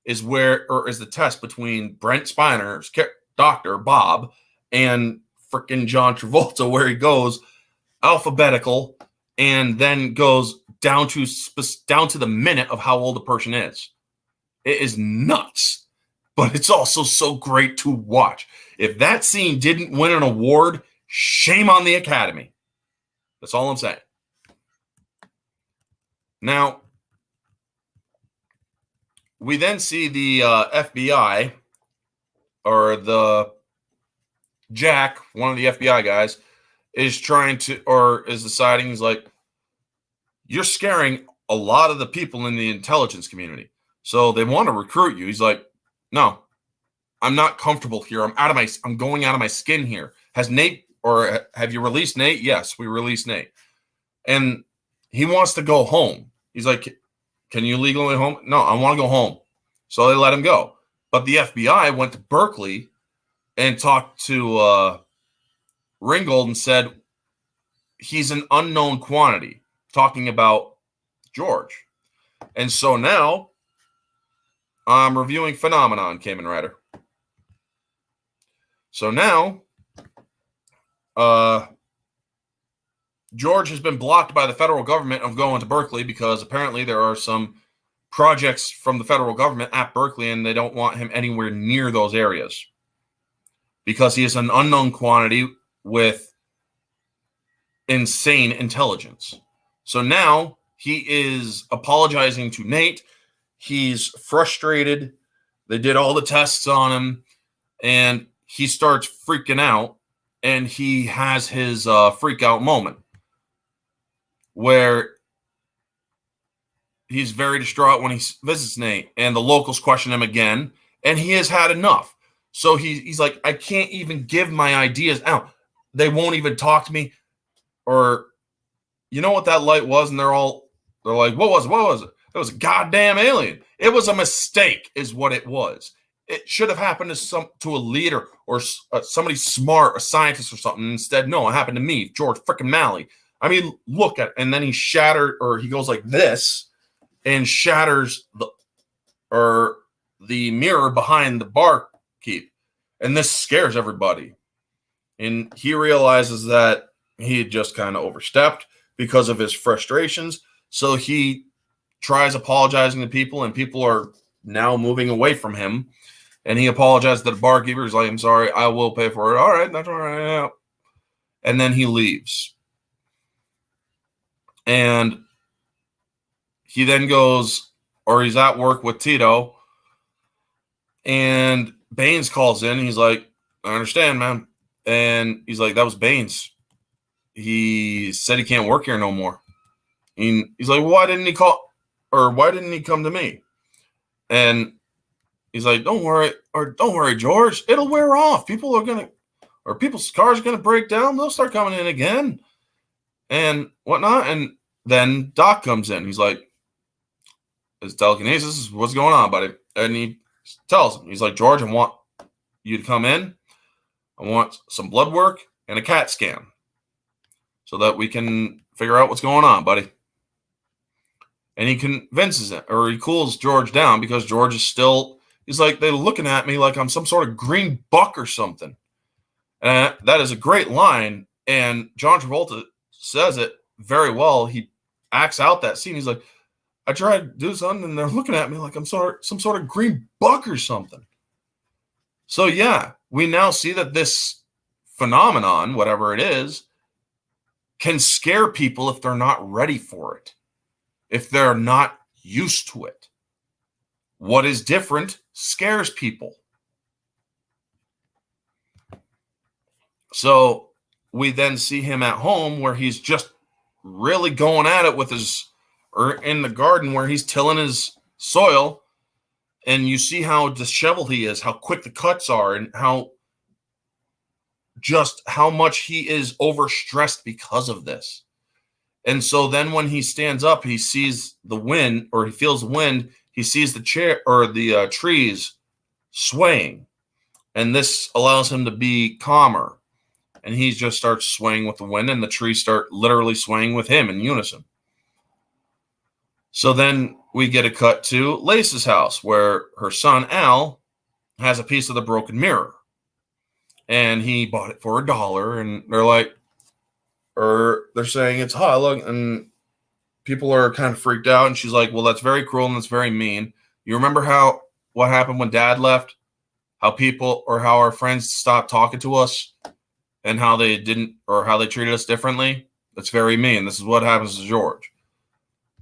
A: is the test between Brent Spiner's Dr. Bob and freaking John Travolta, where he goes alphabetical and then goes down to the minute of how old a person is. It is nuts, but it's also so great to watch. If that scene didn't win an award, shame on the Academy. That's all I'm saying. Now, we then see the FBI, or the Jack, one of the FBI guys, is deciding, he's like, you're scaring a lot of the people in the intelligence community. So they want to recruit you. He's like, no, I'm not comfortable here. I'm going out of my skin here. Have you released Nate? Yes, we released Nate. And he wants to go home. He's like, can you legally home? No, I want to go home. So they let him go. But the FBI went to Berkeley and talked to Ringgold and said, he's an unknown quantity, talking about George. And so now I'm reviewing Phenomenon, Kamen Rider. So now George has been blocked by the federal government of going to Berkeley because apparently there are some projects from the federal government at Berkeley and they don't want him anywhere near those areas because he is an unknown quantity with insane intelligence. So now he is apologizing to Nate. He's frustrated. They did all the tests on him and he starts freaking out and he has his freak out moment where he's very distraught when he visits Nate and the locals question him again and he has had enough. So he's like, I can't even give my ideas out. They won't even talk to me. Or, you know what that light was? And they're like, what was it? What was it? It was a goddamn alien. It was a mistake is what it was. It should have happened to a leader or somebody smart, a scientist or something. Instead, no, it happened to me, George frickin' Malley. I mean, look at it. And then he shattered, or he goes like this and shatters the mirror behind the barkeep. And this scares everybody. And he realizes that he had just kind of overstepped because of his frustrations. So he tries apologizing to people, and people are now moving away from him. And he apologizes to the barkeeper. He's like, I'm sorry, I will pay for it. All right, that's all right. Yeah. And then he leaves. And he then goes, or he's at work with Tito, and Baines calls in. He's like, I understand, man. And he's like, that was Baines. He said he can't work here no more. And he's like, well, why didn't he call, or why didn't he come to me? And he's like, don't worry, George. It'll wear off. People's cars are gonna break down. They'll start coming in again, and whatnot. And then Doc comes in. He's like, it's telekinesis. What's going on, buddy? And he tells him, he's like, George, I want you to come in. I want some blood work and a CAT scan so that we can figure out what's going on, buddy. And he convinces it, or he cools George down because George is still, he's like, they're looking at me like I'm some sort of green buck or something. And that is a great line. And John Travolta says it very well. He acts out that scene. He's like, I tried to do something and they're looking at me like I'm some sort of green buck or something. So yeah, we now see that this phenomenon, whatever it is, can scare people if they're not ready for it, if they're not used to it. What is different scares people. So we then see him at home where he's just really going at it with or in the garden where he's tilling his soil. And you see how disheveled he is, how quick the cuts are, and how much he is overstressed because of this. And so then when he stands up, he sees the wind, or he feels the wind. He sees the chair or the trees swaying. And this allows him to be calmer. And he just starts swaying with the wind, and the trees start literally swaying with him in unison. So then we get a cut to Lace's house where her son, Al, has a piece of the broken mirror. And he bought it for $1. And they're like, or they're saying it's hollow. And people are kind of freaked out. And she's like, well, that's very cruel and that's very mean. You remember what happened when Dad left? How our friends stopped talking to us and how they treated us differently? That's very mean. This is what happens to George.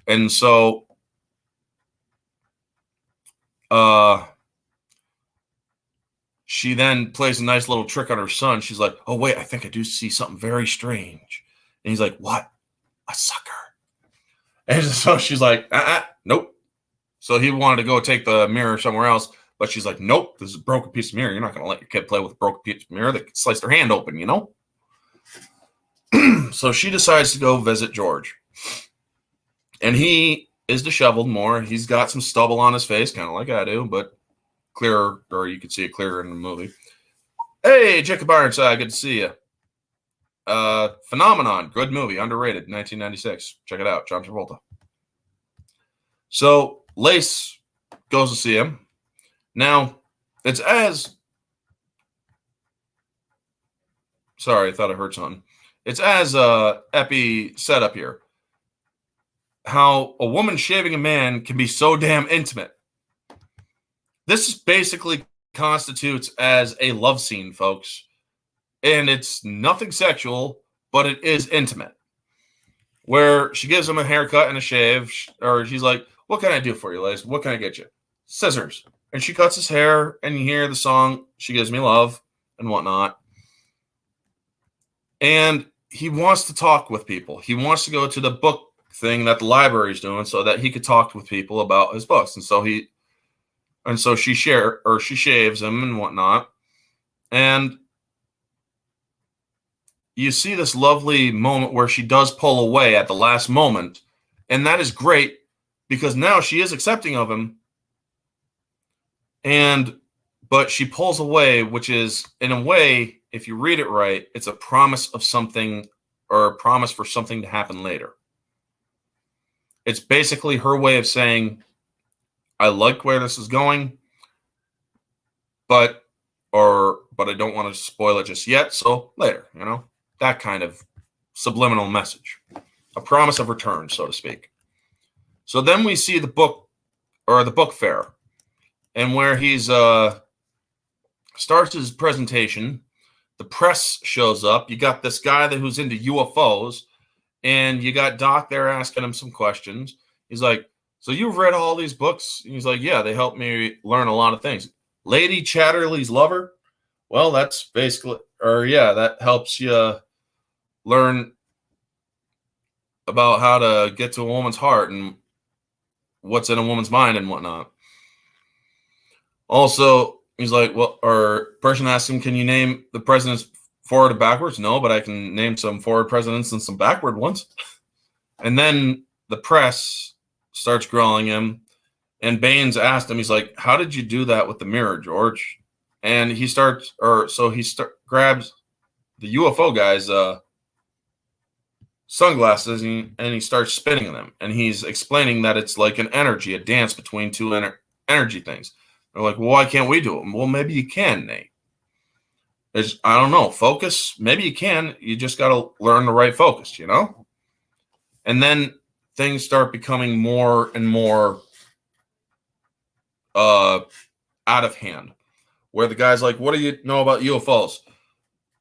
A: And so she then plays a nice little trick on her son. She's like, oh, wait, I think I do see something very strange. And he's like, what? A sucker. And so she's like, nope. So he wanted to go take the mirror somewhere else. But she's like, nope, this is a broken piece of mirror. You're not going to let your kid play with a broken piece of mirror that could slice their hand open, you know? So she decides to go visit George. And he is disheveled more. He's got some stubble on his face, kind of like I do, but clearer, or you can see it clearer in the movie. Hey, Jacob Ironside, good to see you. Phenomenon, good movie, underrated, 1996. Check it out, John Travolta. So Lace goes to see him. Now, it's as... Sorry, I thought I heard something. It's as Epi set up here. How a woman shaving a man can be so damn intimate. This basically constitutes as a love scene, folks. And it's nothing sexual, but it is intimate. Where she gives him a haircut and a shave, or she's like, what can I do for you, Lace? What can I get you? Scissors. And she cuts his hair, and you hear the song, She Gives Me Love, and whatnot. And he wants to talk with people. He wants to go to the book thing that the library's doing so that he could talk with people about his books. And so she shaves him and whatnot. And you see this lovely moment where she does pull away at the last moment. And that is great because now she is accepting of him. But she pulls away, which is, in a way, if you read it right, it's a promise of something, or a promise for something to happen later. It's basically her way of saying, I like where this is going, but I don't want to spoil it just yet, so later, that kind of subliminal message. A promise of return, so to speak. So then we see the book fair, and where he's starts his presentation. The press shows up. You got this guy who's into UFOs, and you got Doc there asking him some questions. He's like, so you've read all these books? And he's like, yeah, they helped me learn a lot of things. Lady Chatterley's Lover? Well, that's basically, that helps you learn about how to get to a woman's heart and what's in a woman's mind and whatnot. Also, he's like, person asks him, can you name the presidents forward and backwards? No, but I can name some forward presidents and some backward ones. And then the press starts grilling him, and Baines asked him, he's like, how did you do that with the mirror, George? And he grabs the UFO guy's sunglasses and he starts spinning them. And he's explaining that it's like an energy, a dance between two energy things. They're like, well, why can't we do it? Well, maybe you can, Nate. I don't know. Focus. Maybe you can. You just got to learn the right focus, And then things start becoming more and more out of hand. Where the guy's like, what do you know about UFOs?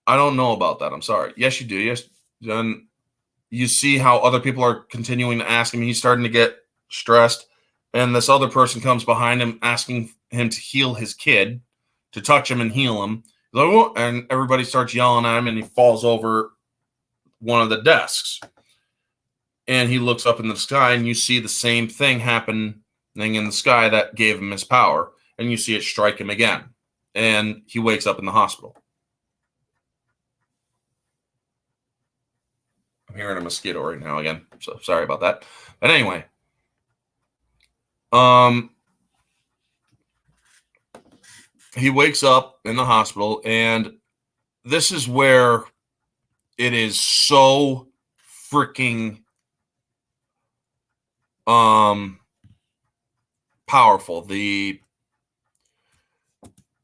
A: I don't know about that. I'm sorry. Yes, you do. Yes. Then you see how other people are continuing to ask him. He's starting to get stressed. And this other person comes behind him asking him to heal his kid, to touch him and heal him. And everybody starts yelling at him, and he falls over one of the desks. And he looks up in the sky, and you see the same thing happening in the sky that gave him his power. And you see it strike him again. And he wakes up in the hospital. I'm hearing a mosquito right now again, so sorry about that. But anyway, he wakes up in the hospital, and this is where it is so freaking powerful. The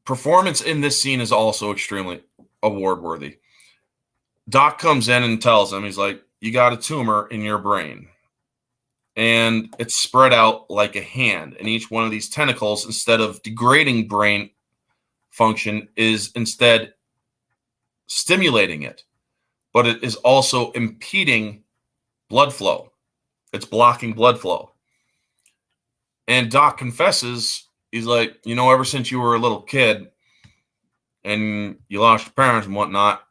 A: performance in this scene is also extremely award worthy. Doc comes in and tells him, he's like, you got a tumor in your brain. And it's spread out like a hand. And each one of these tentacles, instead of degrading brain function, is instead stimulating it. But it is also impeding blood flow. It's blocking blood flow. And Doc confesses, he's like, ever since you were a little kid and you lost your parents and whatnot,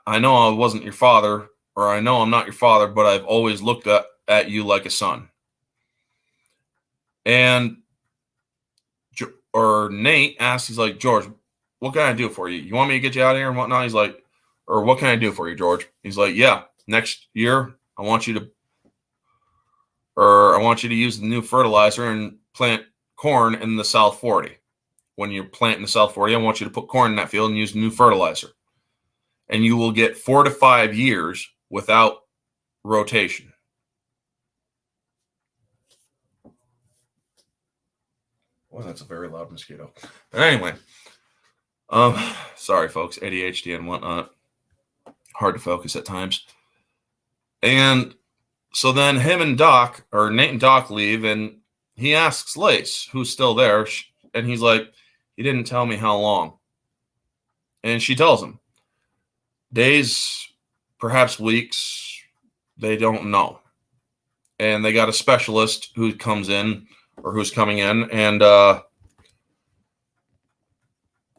A: I know I wasn't your father, or I know I'm not your father, but I've always looked at you like a son. And Nate asks, he's like, George, what can I do for you? You want me to get you out of here and whatnot? He's like, or what can I do for you, George? He's like, yeah, next year I want you to use the new fertilizer and plant corn in the South 40. When you're planting the South 40, I want you to put corn in that field and use new fertilizer. and you will get 4 to 5 years without rotation. Well, that's a very loud mosquito. But anyway, sorry folks, ADHD and whatnot. Hard to focus at times. And so then him and Doc, or Nate and Doc, leave, and he asks Lace, who's still there, and he's like, he didn't tell me how long. And she tells him, days, perhaps weeks, they don't know. And they got a specialist who comes in, or who's coming in, and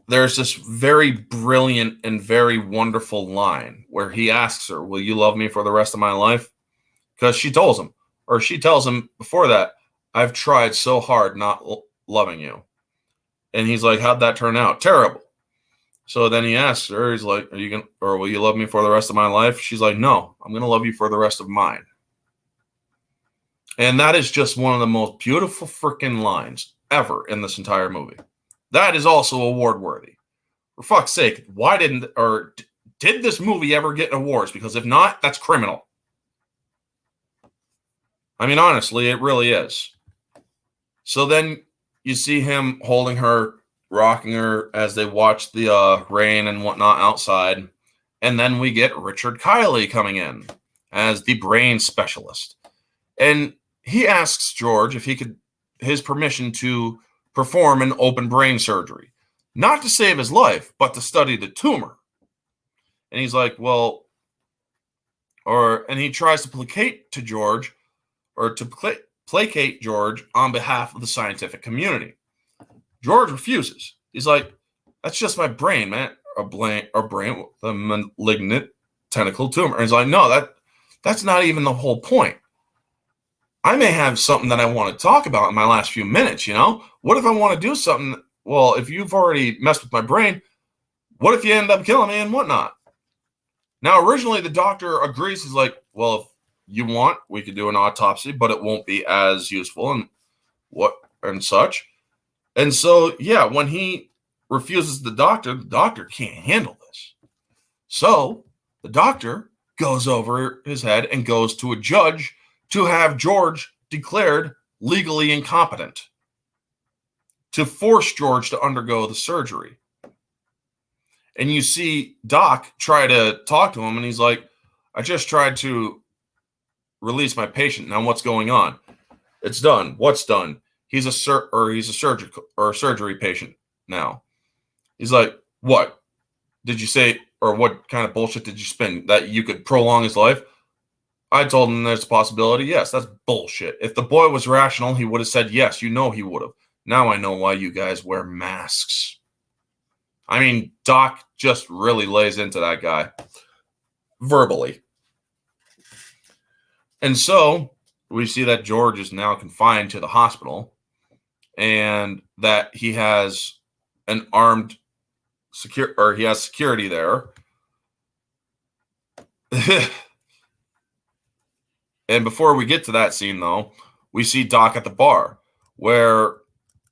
A: there's this very brilliant and very wonderful line where he asks her, will you love me for the rest of my life? Because she tells him before that, I've tried so hard not loving you. And he's like, how'd that turn out? Terrible. So then he asks her, he's like, will you love me for the rest of my life? She's like, no, I'm going to love you for the rest of mine. And that is just one of the most beautiful freaking lines ever in this entire movie. That is also award worthy. For fuck's sake, did this movie ever get awards? Because if not, that's criminal. I mean, honestly, it really is. So then you see him holding her, rocking her as they watch the rain and whatnot outside. And then we get Richard Kiley coming in as the brain specialist. And he asks George if he could, his permission to perform an open brain surgery. Not to save his life, but to study the tumor. And he's like, well, and he tries to placate George on behalf of the scientific community. George refuses. He's like, that's just my brain, man. A brain with a malignant tentacle tumor. And he's like, no, that's not even the whole point. I may have something that I want to talk about in my last few minutes, you know? What if I want to do something? Well, if you've already messed with my brain, what if you end up killing me and whatnot? Now, originally, the doctor agrees. He's like, well, if you want, we could do an autopsy, but it won't be as useful and such. And so, yeah, when he refuses the doctor can't handle this. So the doctor goes over his head and goes to a judge to have George declared legally incompetent, to force George to undergo the surgery. And you see Doc try to talk to him, and he's like, I just tried to release my patient. Now what's going on? It's done. What's done? He's a surgery patient now. He's like, what did you say, or what kind of bullshit did you spin that you could prolong his life? I told him there's a possibility. Yes, that's bullshit. If the boy was rational, he would have said yes. You know he would have. Now I know why you guys wear masks. I mean, Doc just really lays into that guy verbally. And so we see that George is now confined to the hospital and that he has an armed he has security there. And before we get to that scene, though, we see Doc at the bar where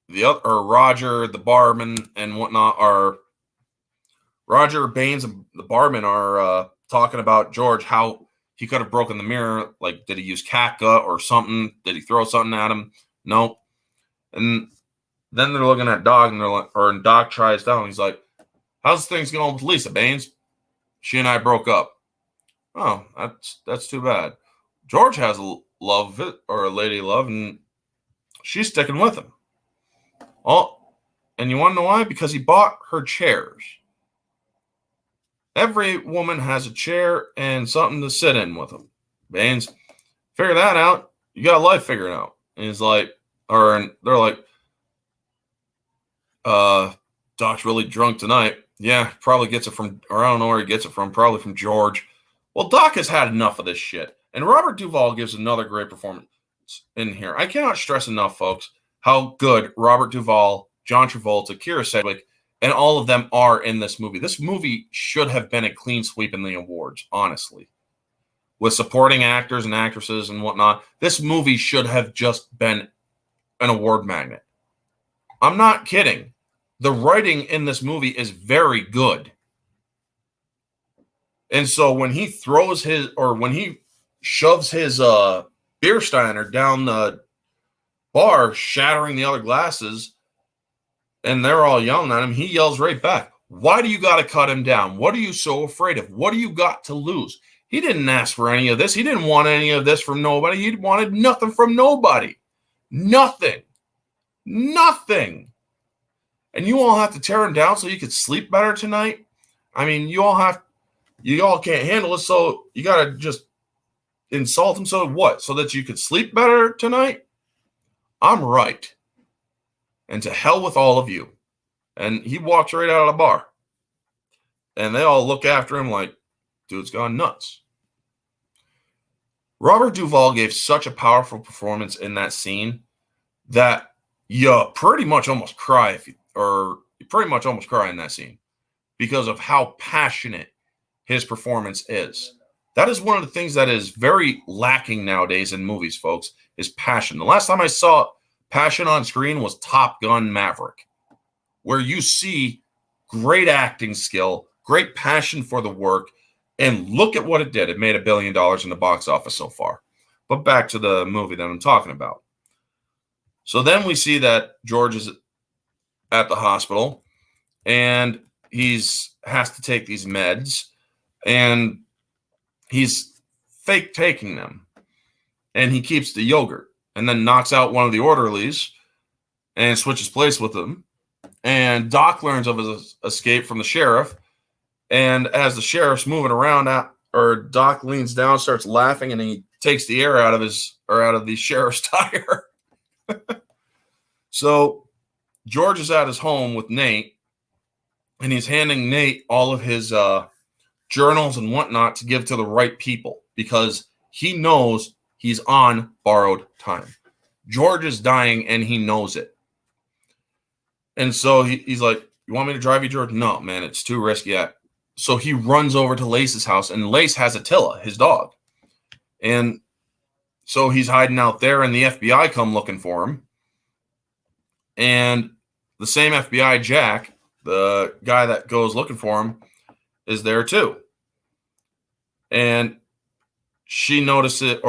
A: Roger, the barman, and whatnot Roger, Baines, and the barman are talking about George, how he could have broken the mirror. Like, did he use cat gut or something? Did he throw something at him? No. And then they're looking at Doc, and they're like, and Doc tries down. He's like, how's things going with Lisa, Baines? She and I broke up. Oh, that's too bad. George has a lady love, and she's sticking with him. Oh, and you want to know why? Because he bought her chairs. Every woman has a chair and something to sit in with them. Baines, figure that out. You got life figured out. And he's like, and they're like, Doc's really drunk tonight. Yeah, probably gets it from, or I don't know where he gets it from, probably from George. Well, Doc has had enough of this shit. And Robert Duvall gives another great performance in here. I cannot stress enough, folks, how good Robert Duvall, John Travolta, Keira Sedgwick, and all of them are in this movie. This movie should have been a clean sweep in the awards, honestly. With supporting actors and actresses and whatnot, this movie should have just been an award magnet. I'm not kidding. The writing in this movie is very good. And so when he shoves his beer steiner down the bar, shattering the other glasses, and they're all yelling at him, he yells right back, "Why do you got to cut him down? What are you so afraid of? What do you got to lose?" He didn't ask for any of this. He didn't want any of this from nobody. He wanted nothing from nobody. Nothing. Nothing. And you all have to tear him down so you could sleep better tonight? I mean, you all can't handle it, so you got to just insult him. So what? So that you could sleep better tonight? I'm right. And to hell with all of you. And he walks right out of the bar. And they all look after him like, dude's gone nuts. Robert Duvall gave such a powerful performance in that scene that you pretty much almost cry in that scene because of how passionate his performance is. That is one of the things that is very lacking nowadays in movies, folks, is passion. The last time I saw passion on screen was Top Gun Maverick, where you see great acting skill, great passion for the work, and look at what it did. It made $1 billion in the box office so far. But back to the movie that I'm talking about. So then we see that George is at the hospital, and has to take these meds, and he's fake taking them. And he keeps the yogurt, and then knocks out one of the orderlies and switches place with him. And Doc learns of his escape from the sheriff. And as the sheriff's moving around, Doc leans down, starts laughing, and he takes the air out of the sheriff's tire. So George is at his home with Nate, and he's handing Nate all of his journals and whatnot to give to the right people because he knows he's on borrowed time. George is dying, and he knows it. And so he's like, "You want me to drive you, George?" "No, man, it's too risky." So he runs over to Lace's house, and Lace has Attila, his dog. And so he's hiding out there, and the FBI come looking for him. And the same FBI, Jack, the guy that goes looking for him, is there too. And she noticed it,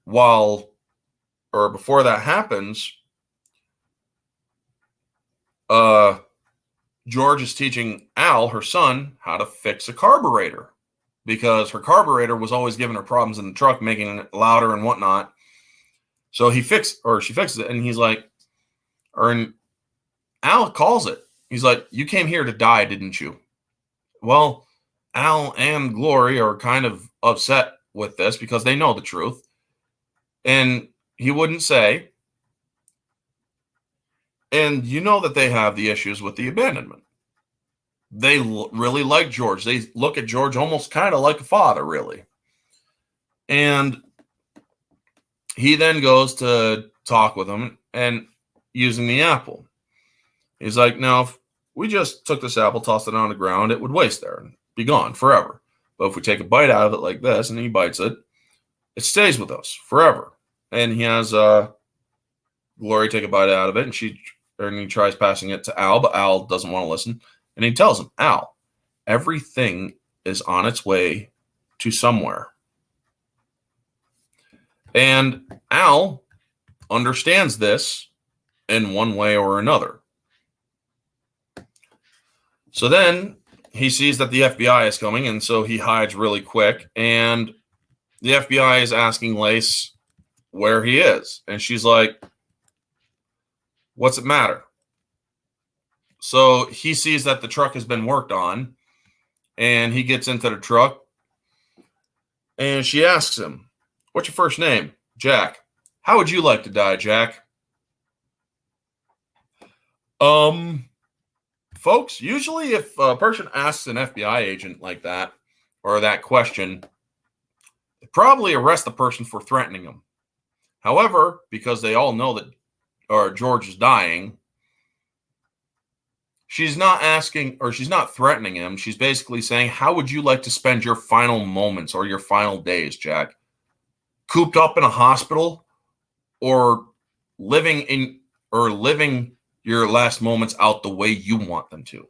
A: before that happens, George is teaching Al, her son, how to fix a carburetor because her carburetor was always giving her problems in the truck, making it louder and whatnot. So she fixes it, and he's like, and Al calls it. He's like, "You came here to die, didn't you?" Well, Al and Glory are kind of upset with this because they know the truth, and he wouldn't say. And you know that they have the issues with the abandonment. They really like George. They look at George almost kind of like a father, really. And he then goes to talk with him and using the apple. He's like, "Now, if we just took this apple, tossed it on the ground, it would waste there and be gone forever. But if we take a bite out of it like this," and he bites it, "it stays with us forever." And he has Glory take a bite out of it, and he tries passing it to Al, but Al doesn't want to listen. And he tells him, "Al, everything is on its way to somewhere." And Al understands this in one way or another. So then he sees that the FBI is coming, and so he hides really quick. And the FBI is asking Lace where he is. And she's like, "What's it matter?" So he sees that the truck has been worked on, and he gets into the truck, and she asks him, "What's your first name?" "Jack." "How would you like to die, Jack?" Folks, usually if a person asks an FBI agent like that, or that question, they probably arrest the person for threatening them. However, because they all know that George is dying, she's not asking, or she's not threatening him. She's basically saying, "How would you like to spend your final moments or your final days, Jack? Cooped up in a hospital, or living your last moments out the way you want them to?"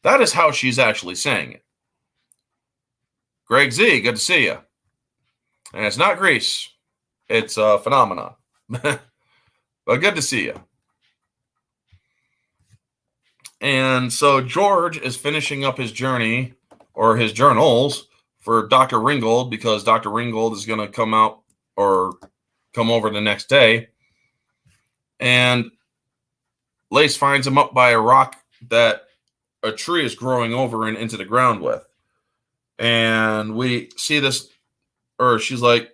A: That is how she's actually saying it. Greg Z, good to see you. And it's not Greece. It's a phenomenon. But good to see you. And so George is finishing up his journey or his journals for Dr. Ringgold because Dr. Ringgold is going to come out or come over the next day. And Lace finds him up by a rock that a tree is growing over and into the ground with. And we see this, or she's like,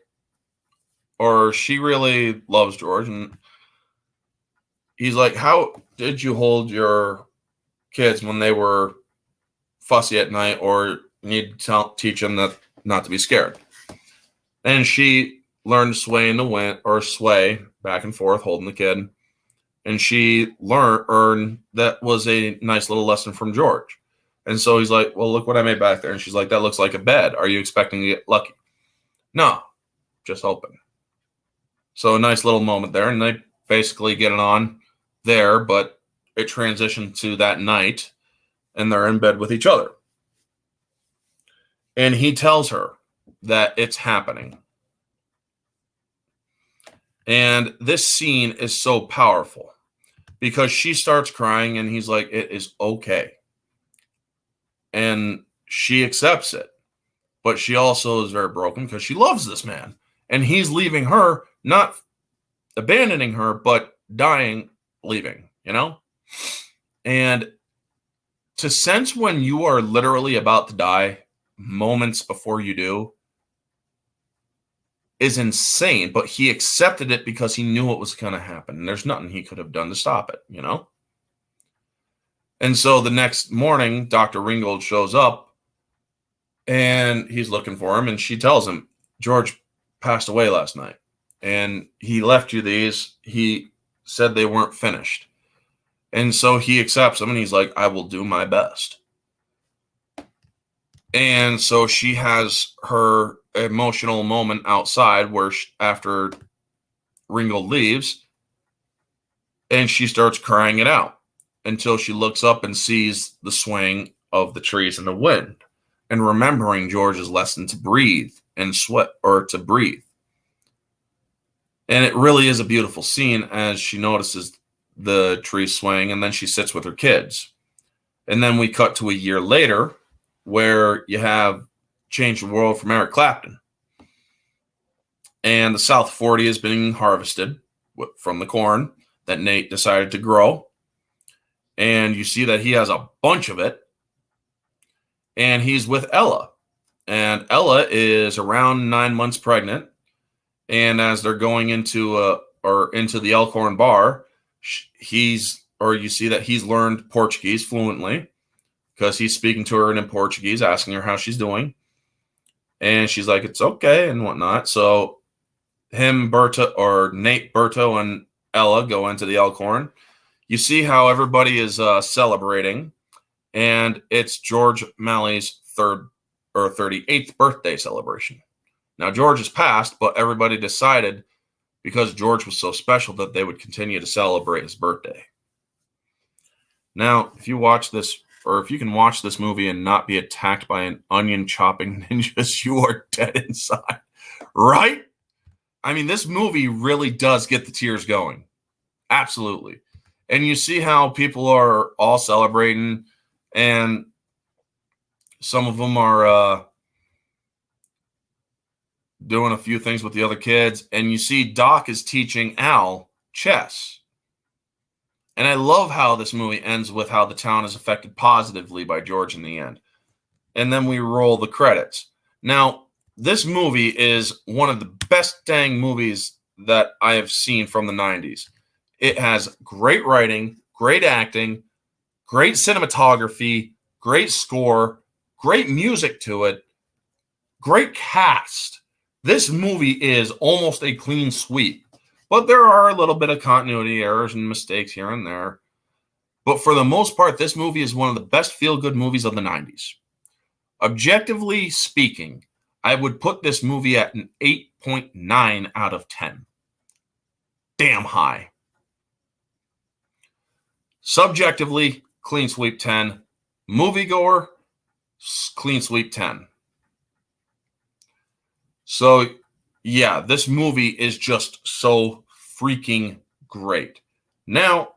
A: or she really loves George. And he's like, how did you hold your kids when they were fussy at night, or need to teach them that not to be scared? And she learned to sway in the wind, or sway back and forth holding the kid. And she learned that was a nice little lesson from George. And so he's like, well, look what I made back there. And she's like, that looks like a bed. Are you expecting to get lucky? No, just hoping. So a nice little moment there. And they basically get it on there, but it transitioned to that night and they're in bed with each other. And he tells her that it's happening. And this scene is so powerful because she starts crying and he's like, it is okay. And she accepts it. But she also is very broken because she loves this man. And he's leaving her, not abandoning her, but dying, leaving, you know? And to sense when you are literally about to die moments before you do is insane. But he accepted it because he knew it was going to happen. And there's nothing he could have done to stop it, you know? And so the next morning, Dr. Ringgold shows up and he's looking for him. And she tells him, George passed away last night. And he left you these. He said they weren't finished. And so he accepts them and he's like, I will do my best. And so she has her emotional moment outside where after Ringgold leaves and she starts crying it out until she looks up and sees the swaying of the trees in the wind and remembering George's lesson to breathe and sweat, or to breathe. And it really is a beautiful scene as she notices the trees swaying and then she sits with her kids. And then we cut to a year later where you have Change the World from Eric Clapton. And the South 40 is being harvested from the corn that Nate decided to grow. And you see that he has a bunch of it. And he's with Ella. And Ella is around 9 months pregnant. And as they're going into the Elkhorn bar, you see that he's learned Portuguese fluently because he's speaking to her in Portuguese, asking her how she's doing. And she's like, it's okay and whatnot. So Nate, Berto, and Ella go into the Elkhorn. You see how everybody is celebrating. And it's George Malley's 38th birthday celebration. Now, George has passed, but everybody decided because George was so special that they would continue to celebrate his birthday. Now, if you watch this, or if you can watch this movie and not be attacked by an onion chopping ninjas, you are dead inside, right? I mean, this movie really does get the tears going. Absolutely. And you see how people are all celebrating, and some of them are doing a few things with the other kids. And you see Doc is teaching Al chess. And I love how this movie ends with how the town is affected positively by George in the end. And then we roll the credits. Now, this movie is one of the best dang movies that I have seen from the 90s. It has great writing, great acting, great cinematography, great score, great music to it, great cast. This movie is almost a clean sweep. But there are a little bit of continuity errors and mistakes here and there. But for the most part, this movie is one of the best feel-good movies of the 90s. Objectively speaking, I would put this movie at an 8.9 out of 10. Damn high. Subjectively, clean sweep 10. Moviegoer, clean sweep 10. So, yeah, this movie is just so freaking great. Now,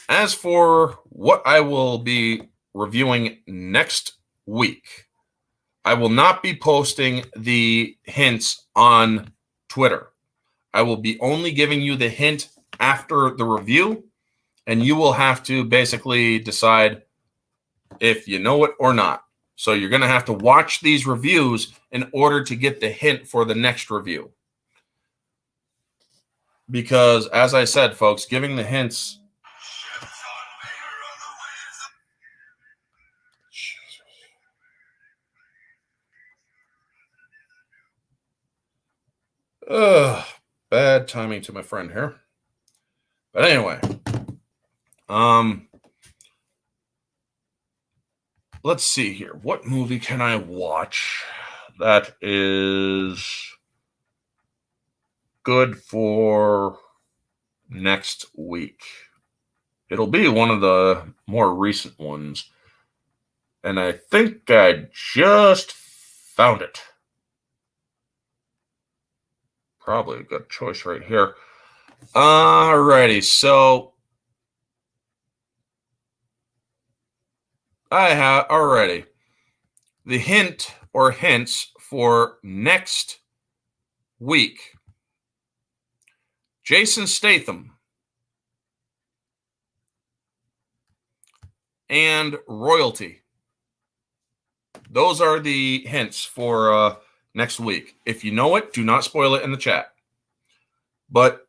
A: as for what I will be reviewing next week, I will not be posting the hints on Twitter. I will be only giving you the hint after the review, and you will have to basically decide if you know it or not. So you're going to have to watch these reviews in order to get the hint for the next review. Because, as I said, folks, giving the hints. Bad timing to my friend here. But anyway, let's see here. What movie can I watch that is good for next week? It'll be one of the more recent ones. And I think I just found it. Probably a good choice right here. Alrighty, so I have already the hint or hints for next week. Jason Statham and royalty. Those are the hints for next week. If you know it, do not spoil it in the chat. But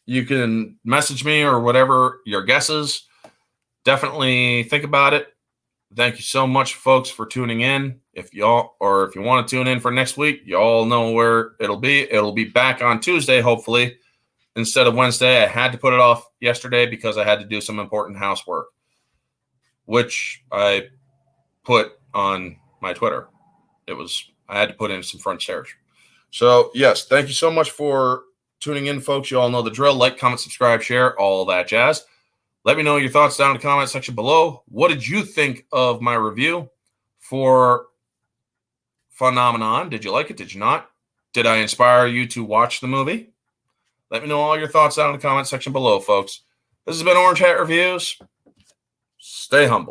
A: you can message me or whatever your guesses. Definitely think about it. Thank you so much, folks, for tuning in. If you want to tune in for next week, you all know where it'll be. It'll be back on Tuesday, hopefully, instead of Wednesday. I had to put it off yesterday because I had to do some important housework, which I put on my Twitter. I had to put in some front stairs. So, yes, thank you so much for tuning in, folks. You all know the drill. Like, comment, subscribe, share, all that jazz. Let me know your thoughts down in the comment section below. What did you think of my review for Phenomenon? Did you like it? Did you not? Did I inspire you to watch the movie? Let me know all your thoughts down in the comment section below, folks. This has been Orange Hat Reviews. Stay humble.